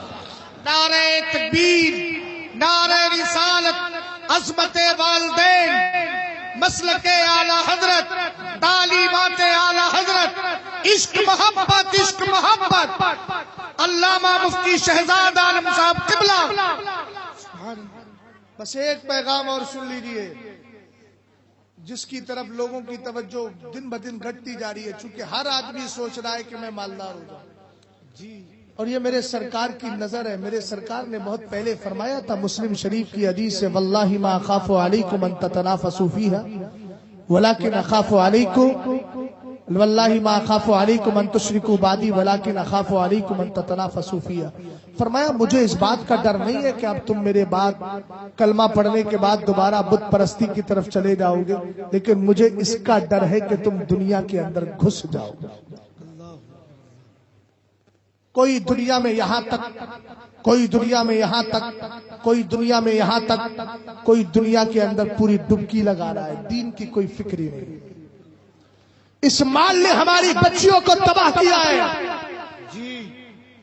نعرہ تکبیر, نعرہ رسالت, عظمت والدین, مسلک اعلی حضرت, تعلیمات اعلی حضرت, عشق محبت, عشق محبت. علامہ مفتی شہزاد عالم صاحب قبلہ. بس ایک پیغام اور سن لیجیے جس کی طرف لوگوں کی توجہ دن بدن گھٹتی جا رہی ہے, چونکہ ہر آدمی سوچ رہا ہے کہ میں مالدار ہو جاؤں. جی, اور یہ میرے سرکار کی نظر ہے. میرے سرکار نے بہت پہلے فرمایا تھا, مسلم شریف کی حدیث سے, واللہ ما اخاف علیکم ان تتنافسوا فیہا ولکن اخاف علیکم واللہ ما اخاف علیکم ان تشرکوا بعدی ولکن اخاف علیکم ان تتنافسوا فیہا. فرمایا مجھے اس بات کا ڈر نہیں ہے کہ اب تم میرے بعد کلمہ پڑھنے کے بعد دوبارہ بت پرستی کی طرف چلے جاؤ گے, لیکن مجھے اس کا ڈر ہے کہ تم دنیا کے اندر گھس جاؤ گے. کوئی دنیا میں یہاں تک, کوئی دنیا میں یہاں تک, کوئی دنیا میں یہاں تک, کوئی دنیا کے اندر پوری ڈبکی لگا رہا ہے, دین کی کوئی فکر ہی نہیں. اس مال نے ہماری بچیوں کو تباہ کیا ہے.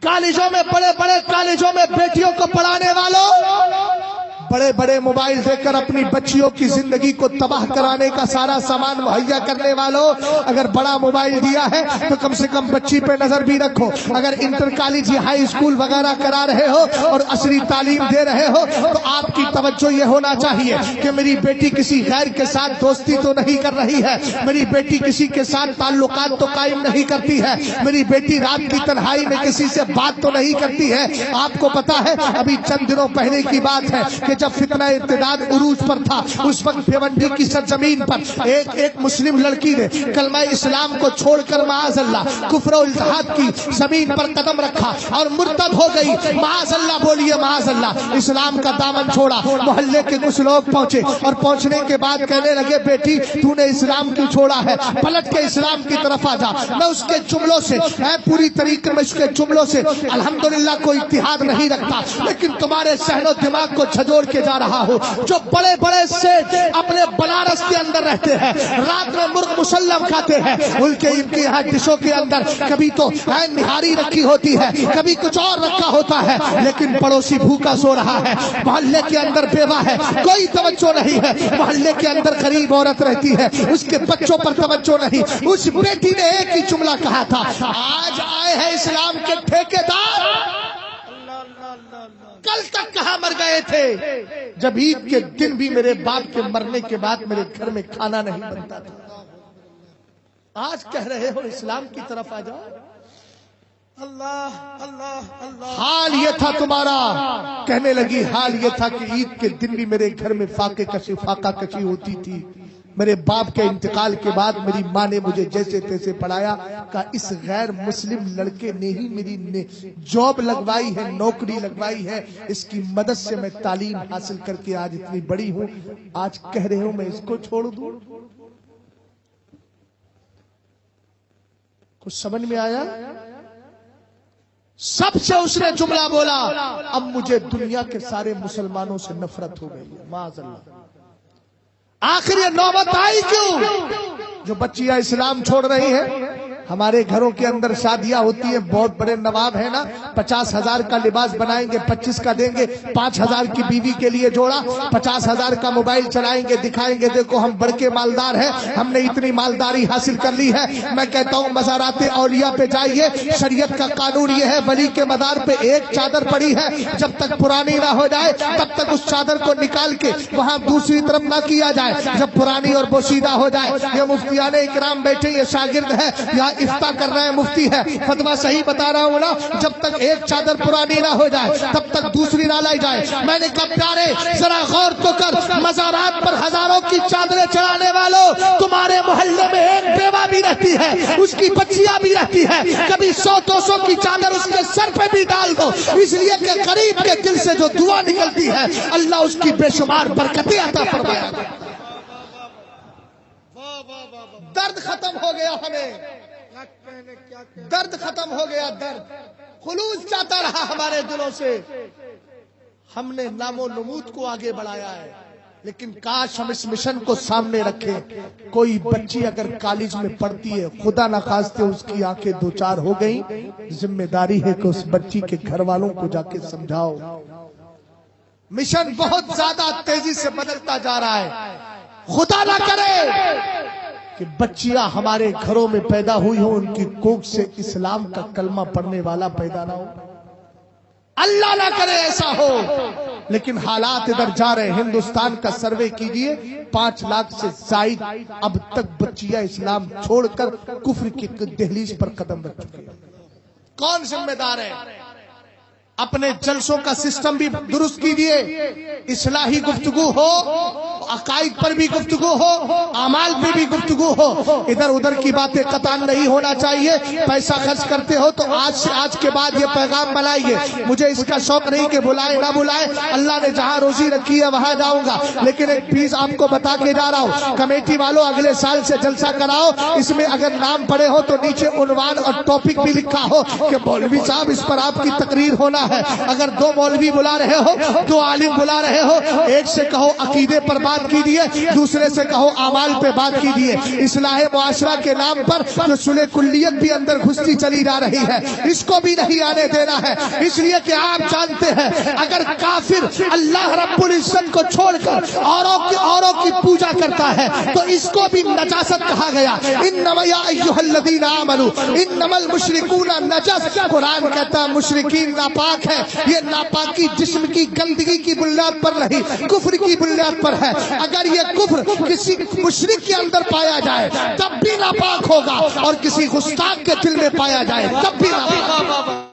کالجوں میں, بڑے بڑے کالجوں میں بیٹیوں کو پڑھانے والوں بڑے بڑے موبائل دے کر اپنی بچیوں کی زندگی کو تباہ کرانے کا سارا سامان مہیا کرنے والوں, اگر بڑا موبائل دیا ہے تو کم سے کم بچی پہ نظر بھی رکھو. اگر انٹر کالج یا ہائی اسکول وغیرہ کرا رہے ہو اور عصری تعلیم دے رہے ہو تو آپ کی توجہ یہ ہونا چاہیے کہ میری بیٹی کسی غیر کے ساتھ دوستی تو نہیں کر رہی ہے, میری بیٹی کسی کے ساتھ تعلقات تو قائم نہیں کرتی ہے, میری بیٹی رات کی تنہائی میں کسی سے بات تو نہیں کرتی ہے. آپ کو پتا ہے ابھی چند دنوں پہلے کی بات ہے کہ جب فتنہ ارتداد عروج پر تھا, اس وقت بھیونڈی کی سرزمین پر ایک مسلم لڑکی نے کلمہ اسلام کو چھوڑ کر معاذ اللہ کفر و الحاد کی زمین پر قدم رکھا اور مرتد ہو گئی. معاذ اللہ بولیے معاذ اللہ. اسلام کا دامن چھوڑا. محلے کے کچھ لوگ پہنچے اور پہنچنے کے بعد کہنے لگے بیٹی تو نے اسلام کیوں چھوڑا ہے, پلٹ کے اسلام کی طرف آ جا. میں اس کے جملوں سے پوری طریقے میں اس کے جملوں سے الحمدللہ کوئی اتحاد نہیں رکھتا, لیکن تمہارے ذہن و دماغ کو جھجوڑ کے جا رہا ہو. جو بڑے بڑے سیٹ اپنے بنارس کے اندر رہتے ہیں, رات میں مرغ مسلم کھاتے ہیں, ان کے یہاں ڈشوں کے اندر کبھی تو نہاری رکھی ہوتی ہے, کبھی کچھ اور رکھا ہوتا ہے, لیکن پڑوسی بھوکا سو رہا ہے. محلے کے اندر بیوہ ہے, کوئی توجہ نہیں ہے. محلے کے اندر غریب عورت رہتی ہے, اس کے بچوں پر توجہ نہیں. اس بیٹی نے ایک ہی جملہ کہا تھا, آج آئے ہیں اسلام کے ٹھیکیدار, کل تک کہاں مر گئے تھے جب عید کے دن بھی میرے باپ کے مرنے کے بعد میرے گھر میں کھانا نہیں بنتا تھا. آج کہہ رہے ہو اسلام کی طرف آ جاؤ. اللہ اللہ اللہ. حال یہ تھا تمہارا. کہنے لگی حال یہ تھا کہ عید کے دن بھی میرے گھر میں فاقہ کشی ہوتی تھی. میرے باپ کے انتقال کے بعد میری ماں نے مجھے جیسے تیسے پڑھایا. کہ اس غیر مسلم لڑکے نے ہی میری جاب لگوائی ہے, نوکری لگوائی ہے, اس کی مدد سے میں تعلیم حاصل کر کے آج اتنی بڑی ہوں. آج کہہ رہے ہوں میں اس کو چھوڑ دوں. کچھ سمجھ میں آیا؟ سب سے اس نے جملہ بولا, اب مجھے دنیا کے سارے مسلمانوں سے نفرت ہو گئی. معاذ اللہ. آخر یہ نوبت آئی کیوں؟ جو بچیاں اسلام چھوڑ رہی ہیں, ہمارے گھروں کے اندر شادیاں ہوتی ہیں، بہت بڑے نواب ہیں نا، 50,000 کا لباس بنائیں گے، 25 کا دیں گے، 5,000 کی بیوی کے لیے جوڑا، 50,000 کا موبائل چلائیں گے، دکھائیں گے دیکھو ہم بڑے مالدار ہیں، ہم نے اتنی مالداری حاصل کر لی ہے۔ میں کہتا ہوں مزارات اولیاء پہ جائیے، شریعت کا قانون یہ ہے ولی کے مدار پہ ایک چادر پڑی ہے، جب تک پرانی نہ ہو جائے تب تک اس چادر کو نکال کے وہاں دوسری طرف نہ کیا جائے، جب پرانی اور بوسیدہ ہو جائے۔ یہ مفتیان اکرام بیٹھے، یہ شاگرد ہے، یہاں افتاء کر رہے ہیں، مفتی ہے، فتویٰ صحیح بتا رہا ہوں نا، جب تک ایک چادر پرانی نہ ہو جائے تب تک دوسری نہ لائی جائے۔ میں نے کہا پیارے ذرا غور تو کر، مزارات پر ہزاروں کی چادریں چڑھانے والوں، تمہارے محلے میں ایک بیوہ بھی رہتی ہے، اس کی بچیاں بھی رہتی ہے، کبھی 100-200 کی چادر اس کے سر پہ بھی ڈال دو، اس لیے کہ غریب کے دل سے جو دعا نکلتی ہے اللہ اس کی بے شمار برکتیں عطا فرمائے گا۔ درد ختم ہو گیا، ہمیں درد ختم ہو گیا، درد خلوص جاتا رہا ہمارے دلوں سے۔ ہم نے نام و نمود کو آگے بڑھایا ہے، لیکن کاش ہم اس مشن کو سامنے رکھیں۔ کوئی بچی اگر کالج میں پڑھتی ہے، خدا نخواستہ اس کی آنکھیں دوچار ہو گئیں، ذمہ داری ہے کہ اس بچی کے گھر والوں کو جا کے سمجھاؤ۔ مشن بہت زیادہ تیزی سے بدلتا جا رہا ہے، خدا نہ کرے کہ بچیاں ہمارے گھروں میں پیدا ہوئی ہوں، ان کی کوکھ سے اسلام کا کلمہ پڑھنے والا پیدا نہ ہو، اللہ نہ کرے ایسا ہو۔ لیکن حالات ادھر جا رہے ہیں۔ ہندوستان کا سروے کیجئے، 5 لاکھ سے زائد اب تک بچیاں اسلام چھوڑ کر کفر کی دہلیز پر قدم رکھ چکی ہیں۔ کون ذمہ دار ہے؟ اپنے جلسوں کا سسٹم بھی درست کیجئے، اصلاحی گفتگو ہو، عقائد پر بھی گفتگو ہو، اعمال پہ بھی گفتگو ہو، ادھر ادھر کی باتیں قطعاً نہیں ہونا چاہیے۔ پیسہ خرچ کرتے ہو تو آج کے بعد یہ پیغام بلائیے، مجھے اس کا شوق نہیں کہ بلائے نہ بلائے، اللہ نے جہاں روزی رکھی ہے وہاں جاؤں گا، لیکن ایک چیز آپ کو بتا کے جا رہا ہوں، کمیٹی والوں اگلے سال سے جلسہ کراؤ، اس میں اگر نام پڑے ہو تو نیچے عنوان اور ٹاپک بھی لکھا ہو کہ مولوی صاحب اس پر آپ کی تقریر ہونا ہے۔ اگر 2 مولوی بلا رہے ہو، 2 عالم بلا رہے ہو، ایک سے کہو عقیدے پر بات کیجیے، دوسرے سے کہو اعمال پہ بات کیجیے۔ اصلاح معاشرہ کے نام پر جو صلح کلیت بھی اندر گھستی چلی جا رہی ہے، اس کو بھی نہیں آنے دینا ہے، اس لیے کہ آپ جانتے ہیں اگر کافر اللہ رب العزت کو چھوڑ کر اوروں کی پوجا کرتا ہے تو اس کو بھی نجاست کہا گیا۔ انما یا ایھا الذین آمنوا انما المشرکون نجس، قرآن کہتا ہے مشرکین ناپاک ہے۔ یہ ناپاکی جسم کی گندگی کی بنیاد پر نہیں، کفر کی بنیاد پر ہے۔ اگر یہ کفر کسی مشرک کے اندر پایا جائے تب بھی ناپاک ہوگا، اور کسی گستاخ کے دل میں پایا جائے تب بھی ناپاک۔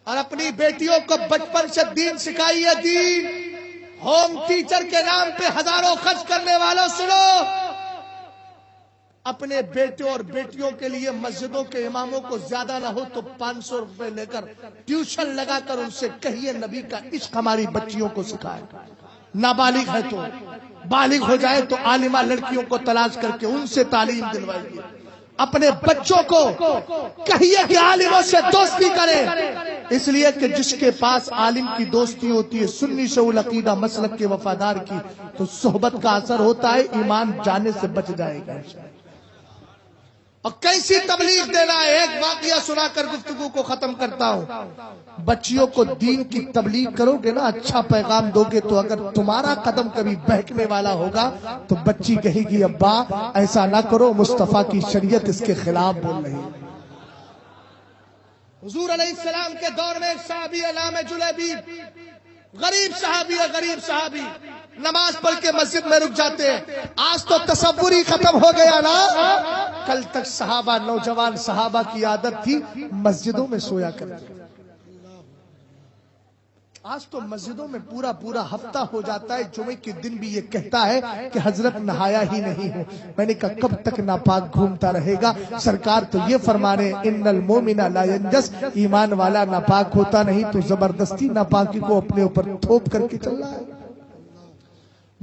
اور اپنی بیٹیوں کو بچپن سے دین سکھائیے، دین۔ ہوم ٹیچر کے نام پہ ہزاروں خرچ کرنے والوں سنو، اپنے بیٹوں اور بیٹیوں کے لیے مسجدوں کے اماموں کو زیادہ نہ ہو تو 500 روپے لے کر ٹیوشن لگا کر ان سے کہیے نبی کا عشق ہماری بچیوں کو سکھائے۔ نابالغ ہے تو، بالغ ہو جائے تو عالمہ لڑکیوں کو تلاش کر کے ان سے تعلیم دلوائیے۔ اپنے بچوں کو کہیے کہ عالموں سے دوستی کریں، اس لیے کہ جس کے پاس عالم کی دوستی ہوتی ہے، سنی شعور عقیدہ مسلک کے وفادار کی، تو صحبت کا اثر ہوتا ہے، ایمان جانے سے بچ جائے گا۔ اور کیسی تبلیغ دینا ہے، ایک واقعہ سنا کر گفتگو کو ختم کرتا ہوں۔ بچیوں کو دین کی تبلیغ کرو گے نا، اچھا پیغام دو گے تو اگر تمہارا قدم کبھی بہکنے والا ہوگا تو بچی کہے گی ابا ایسا نہ کرو، مصطفیٰ کی شریعت اس کے خلاف بول رہی ہے۔ حضور علیہ السلام کے دور میں ایک صحابی علامہ جلیبیب، غریب صحابی ہے، غریب صحابی، نماز پڑھ کے مسجد میں رک جاتے ہیں۔ آج تو تصور ہی ختم ہو گیا نا، کل تک صحابہ، نوجوان صحابہ کی عادت تھی مسجدوں میں سویا کرتے، آج تو مسجدوں میں پورا ہفتہ ہو جاتا ہے، جمعے کے دن بھی یہ کہتا ہے کہ حضرت نہایا ہی نہیں ہو۔ میں نے کہا کب تک ناپاک گھومتا رہے گا؟ سرکار تو یہ فرما رہے ہیں ان المومن لا ینجس، ایمان والا ناپاک ہوتا نہیں، تو زبردستی ناپاکی کو اپنے اوپر تھوپ کر کے چل رہا ہے۔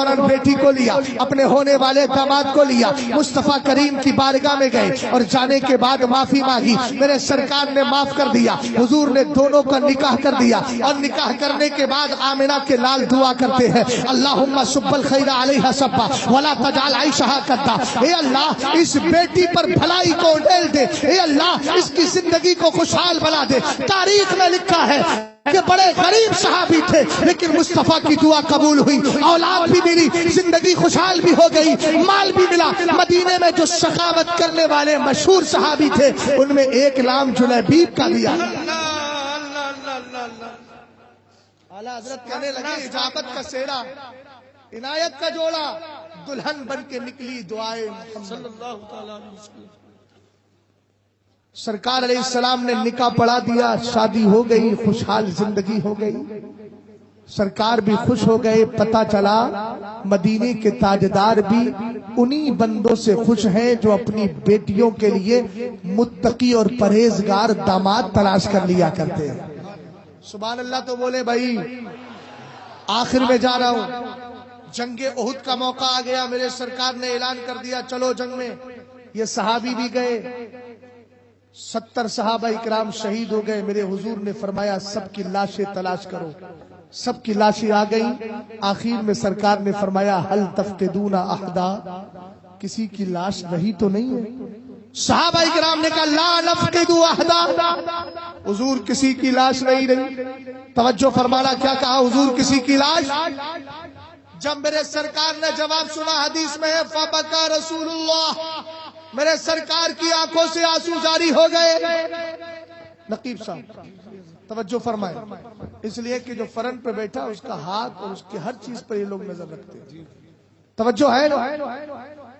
فوراً بیٹی کو لیا، اپنے ہونے والے داماد کو لیا، مصطفیٰ کریم کی بارگاہ میں گئے اور جانے کے بعد معافی مانگی۔ میرے سرکار نے معاف کر دیا، حضور نے دونوں کا نکاح کر دیا، اور نکاح کرنے کے بعد آمنہ کے لال دعا کرتے ہیں اللہم صب الخیر علیہا صبا ولا تجعل عیشہا کدا۔ اے اللہ اس بیٹی پر بھلائی کو ڈال دے، اے اللہ اس کی زندگی کو خوشحال بنا دے۔ تاریخ میں لکھا ہے کہ بڑے غریب صحابی تھے لیکن مصطفیٰ کی دعا قبول ہوئی، اولاد بھی ملی، زندگی خوشحال بھی ہو گئی، مال بھی ملا۔ مدینے میں جو سخاوت کرنے والے مشہور صحابی تھے ان میں ایک نام جلیبیب کا دیا۔ اعلیٰ حضرت کہنے لگے اجابت کا سہرا، عنایت کا جوڑا، دلہن بن کے نکلی دعائیں محمد صلی اللہ تعالی علیہ وسلم۔ سرکار علیہ السلام نے نکاح پڑھا دیا، شادی ہو گئی، خوشحال زندگی ہو گئی، سرکار بھی خوش ہو گئے۔ پتہ چلا مدینے کے تاجدار بھی انہی بندوں سے خوش ہیں جو اپنی بیٹیوں کے لیے متقی اور پرہیزگار داماد تلاش کر لیا کرتے ہیں۔ سبحان اللہ تو بولے بھائی۔ آخر میں جا رہا ہوں، جنگ احد کا موقع آ گیا، میرے سرکار نے اعلان کر دیا چلو جنگ میں۔ یہ صحابی بھی گئے، 70 صحابہ اکرام شہید ہو گئے۔ میرے حضور نے فرمایا سب کی لاشیں تلاش کرو، سب کی لاشیں آ گئیں۔ آخر میں سرکار نے فرمایا حل تفقدون احدا، کسی کی لاش رہی تو نہیں ہے؟ صحابہ اکرام نے کہا لا نفقد احدا، حضور کسی کی لاش نہیں رہی۔ توجہ فرمانا، کیا کہا حضور کسی کی لاش؟ جب میرے سرکار نے جواب سنا، حدیث میں ہے فبکا رسول اللہ، میرے سرکار کی آنکھوں سے آنسو جاری ہو گئے۔ نقیب صاحب توجہ فرمائے، اس لیے کہ جو فرنٹ پہ بیٹھا اس کا ہاتھ اور اس کی ہر چیز پر یہ لوگ نظر رکھتے ہیں۔ توجہ ہے نا؟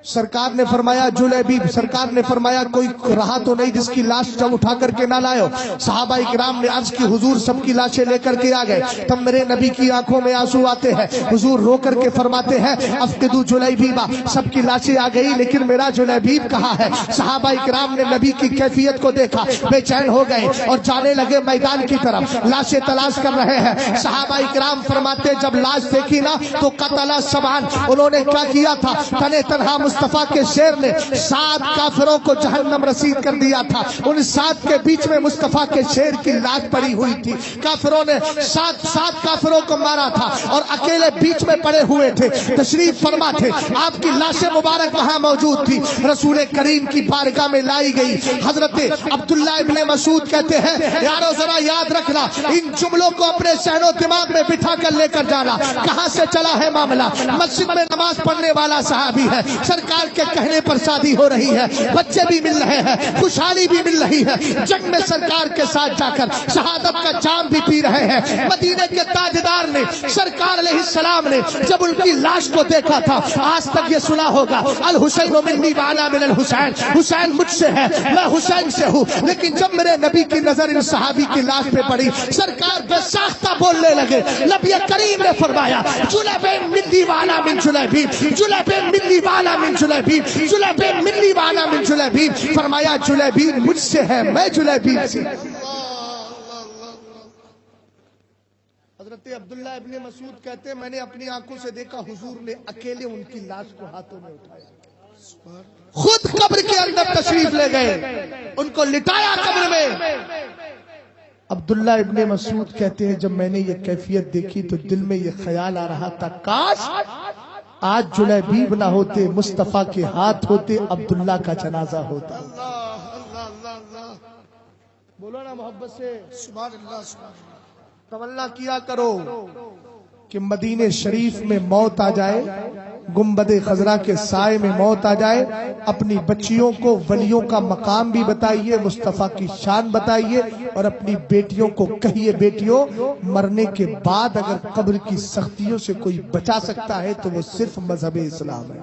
سرکار نے فرمایا جلیبیب، سرکار نے فرمایا کوئی رہا تو نہیں جس کی لاش جب اٹھا کر کے نہ لائے ہو؟ صحابہ اکرام نے عرض کی حضور سب کی لاشیں لے کر کے آ گئے۔ تب میرے نبی کی آنکھوں میں آنسو آتے ہیں، حضور رو کر کے فرماتے ہیں افقدوا جلیبیبا، سب کی لاشیں آ گئی لیکن میرا جلیبیب کہاں ہے؟ صحابہ اکرام نے نبی کی کیفیت کو دیکھا، بے چین ہو گئے اور جانے لگے میدان کی طرف، لاشیں تلاش کر رہے ہیں۔ صحابہ اکرام فرماتے جب لاش دیکھی نا تو قتل سبعان، انہوں نے کیا کیا تھا؟ تنے تنہا مصطفیٰ کے شیر نے 7 کافروں کو جہنم رسید کر دیا تھا۔ ان 7 کے بیچ میں مصطفیٰ کے شیر کی لاش پڑی ہوئی تھی۔ کافروں نے 7 کافروں کو مارا تھا اور اکیلے بیچ میں پڑے ہوئے تھے۔ تشریف فرما تھے، آپ کی لاش مبارک وہاں موجود تھی، رسول کریم کی بارگاہ میں لائی گئی۔ حضرت عبداللہ ابن مسعود کہتے ہیں یارو ذرا یاد رکھنا، ان جملوں کو اپنے ذہن و دماغ میں بٹھا کر لے کر جانا۔ کہاں سے چلا ہے معاملہ؟ مسجد میں نماز پڑھنے والا صحابی ہے، سرکار کے کہنے پر شادی ہو رہی ہے، بچے بھی مل رہے ہیں، خوشحالی بھی مل رہی ہے، جنگ میں سرکار کے ساتھ جا کر شہادت کا جام بھی پی رہے ہیں۔ مدینے کے تاجدار نے، سرکار علیہ السلام نے جب ان کی لاش کو دیکھا تھا، آج تک یہ سنا ہوگا الحسین منی وانا من الحسین، حسین مجھ سے ہے، میں حسین سے ہوں۔ لیکن جب میرے نبی کی نظر ان صحابی کی لاش پہ پڑی، سرکار بے ساختہ بولنے لگے۔ نبی کریم نے فرمایا جلیبین منی وانا من جلیبین، جلیبین منی وانا من جلیبین، جلیبین منی وانا من جلیبین، فرمایا جلیبین مجھ سے ہے، میں جلیبین سے۔ حضرت عبداللہ ابن مسعود کہتے ہیں میں نے اپنی آنکھوں سے دیکھا حضور نے اکیلے ان کی لاش کو ہاتھوں میں اٹھایا، خود قبر کے اندر تشریف لے گئے، ان کو لٹایا قبر میں۔ عبداللہ ابن مسعود کہتے ہیں جب میں نے یہ کیفیت دیکھی تو دل میں یہ خیال آ رہا تھا کاش آج جلیبیب نہ ہوتے، مصطفیٰ کے ہاتھ ہوتے، عبداللہ کا جنازہ ہوتا۔ بولو نا محبت سے سبحان اللہ، سبحان اللہ۔ تمنا کیا کرو کہ مدینے شریف میں موت آ جائے، گنبد خضرا کے سائے میں موت آ جائے، اپنی بچیوں کو ولیوں کا مقام بھی بتائیے، مصطفیٰ کی شان بتائیے، اور اپنی بیٹیوں کو کہیے بیٹیوں مرنے کے بعد اگر قبر کی سختیوں سے کوئی بچا سکتا ہے تو وہ صرف مذہب اسلام ہے۔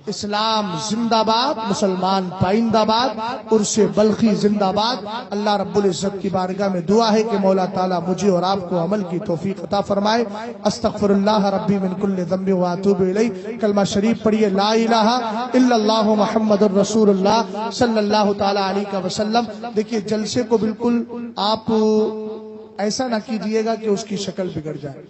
اسلام زندہ باد، مسلمان پائندہ باد، عرس بلخی زندہ باد۔ اللہ رب العزت کی بارگاہ میں دعا ہے کہ مولا تعالیٰ مجھے اور آپ کو عمل کی توفیق عطا فرمائے۔ استغفر اللہ ربی من کل ذنب واتوب الیہ۔ کلمہ شریف پڑھیے لا الہ الا اللہ محمد الرسول اللہ صلی اللہ تعالی علیہ وسلم۔ دیکھیے جلسے کو بالکل آپ ایسا نہ کیجئے گا کہ اس کی شکل بگڑ جائے۔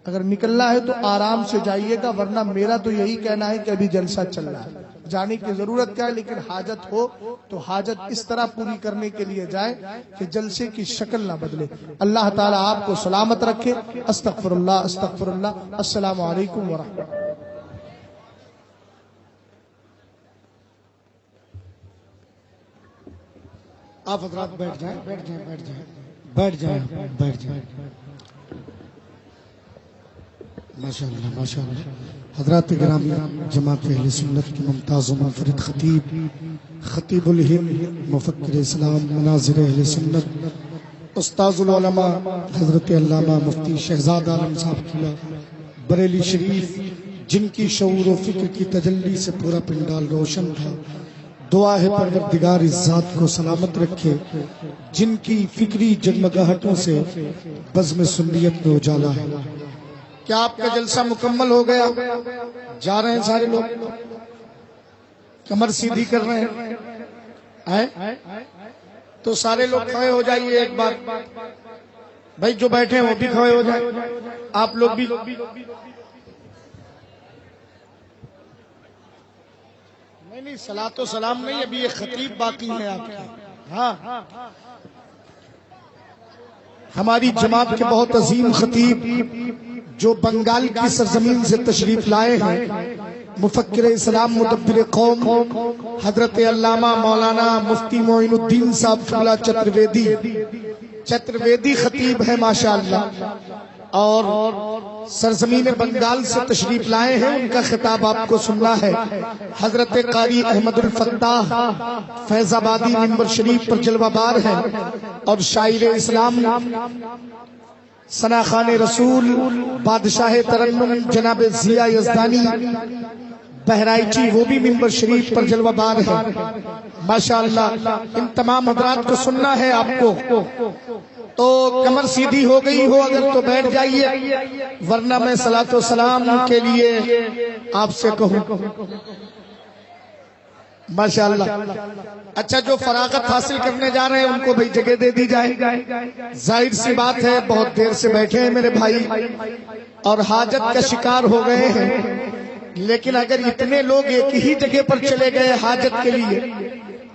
اگر نکلنا ہے تو آرام سے جائیے گا، ورنہ میرا تو یہی کہنا ہے کہ ابھی جلسہ چل رہا ہے، جانے کی ضرورت کیا ہے، لیکن حاجت ہو تو حاجت اس طرح پوری کرنے کے لیے جائیں کہ جلسے کی شکل نہ بدلے۔ اللہ تعالیٰ آپ کو سلامت رکھے۔ استغفر اللہ استغفر اللہ۔ السلام علیکم ورحمۃ اللہ۔ آپ حضرات بیٹھ جائیں، بیٹھ جائیں، بیٹھ جائیں، بیٹھ جائیں، بیٹھ جائیں۔ ماشاءاللہ ماشاءاللہ۔ حضرات گرامی، جماعت اہل سنت کی ممتاز و منفرد خطیب، خطیب الہند، مفکر اسلام، مناظر اہل سنت، استاذ العلماء حضرت علامہ مفتی شہزاد عالم صاحب قلعہ بریلی شریف، جن کی شعور و فکر کی تجلی سے پورا پنڈال روشن تھا، دعا ہے پروردگار اس ذات کو سلامت رکھے، جن کی فکری جگمگاہٹوں سے بزم سنیت میں اجالا ہے۔ کیا آپ کا جلسہ مکمل ہو گیا؟ جا رہے ہیں سارے لوگ، کمر سیدھی کر رہے ہیں، تو سارے لوگ کھڑے ہو جائیے ایک بار، بھائی جو بیٹھے ہیں وہ بھی کھڑے ہو جائیں، آپ لوگ بھی۔ نہیں صلاۃ و سلام نہیں، ابھی ایک خطیب باقی ہے آپ کے۔ ہاں، ہماری جماعت کے بہت عظیم خطیب جو بنگال کی سرزمین سے تشریف لائے ہیں، مفکر اسلام، مدبر قوم، حضرت علامہ مولانا مفتی معین الدین صاحب قلعہ چترویدی خطیب ہے ماشاءاللہ، اور سرزمین بنگال سے تشریف لائے ہیں۔ ان کا خطاب آپ کو سننا ہے۔ حضرت قاری احمد الفتاح فیض آبادی منبر شریف پر جلوہ بار ہیں، اور شاعر اسلام، ثناخان رسول، بادشاہ ترنم جناب ضیاء یزدانی بہرائچی، وہ بھی منبر شریف پر جلوہ بار ہے ماشاءاللہ۔ ان تمام حضرات کو سننا ہے آپ کو، تو کمر سیدھی ہو گئی ہو اگر تو بیٹھ جائیے، ورنہ میں صلاۃ و سلام کے لیے آپ سے کہوں ماشاءاللہ۔ اچھا، جو فراغت حاصل کرنے جا رہے ہیں ان کو بھائی جگہ دے دی جائے۔ ظاہر سی بات ہے بہت دیر سے بیٹھے ہیں میرے بھائی اور حاجت کا شکار ہو گئے ہیں، لیکن اگر اتنے لوگ ایک ہی جگہ پر چلے گئے حاجت کے لیے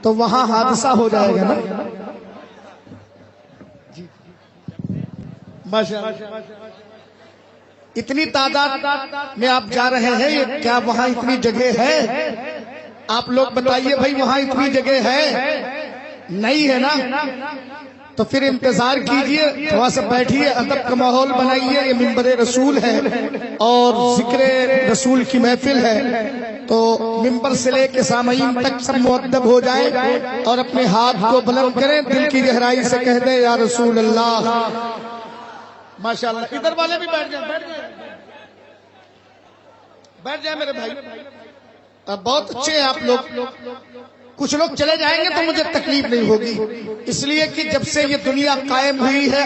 تو وہاں حادثہ ہو جائے گا نا۔ اتنی تعداد میں آپ جا رہے ہیں، کیا وہاں اتنی جگہ ہے؟ آپ لوگ بتائیے بھائی، وہاں اتنی جگہ ہے؟ نہیں ہے نا؟ تو پھر انتظار کیجئے، تھوڑا سا بیٹھیے، ادب کا ماحول بنائیے۔ یہ منبر رسول ہے اور ذکر رسول کی محفل ہے، تو ممبر سے لے کے سامعین تک سب مؤدب ہو جائے اور اپنے ہاتھ کو بلند کریں، دل کی گہرائی سے کہہ دیں یا رسول اللہ ماشاءاللہ۔ ادھر والے بھی بیٹھ جائیں، بیٹھ جائیں میرے بھائی، بہت اچھے ہیں آپ لوگ۔ کچھ لوگ چلے جائیں گے تو مجھے تکلیف نہیں ہوگی، اس لیے کہ جب سے یہ دنیا قائم ہوئی ہے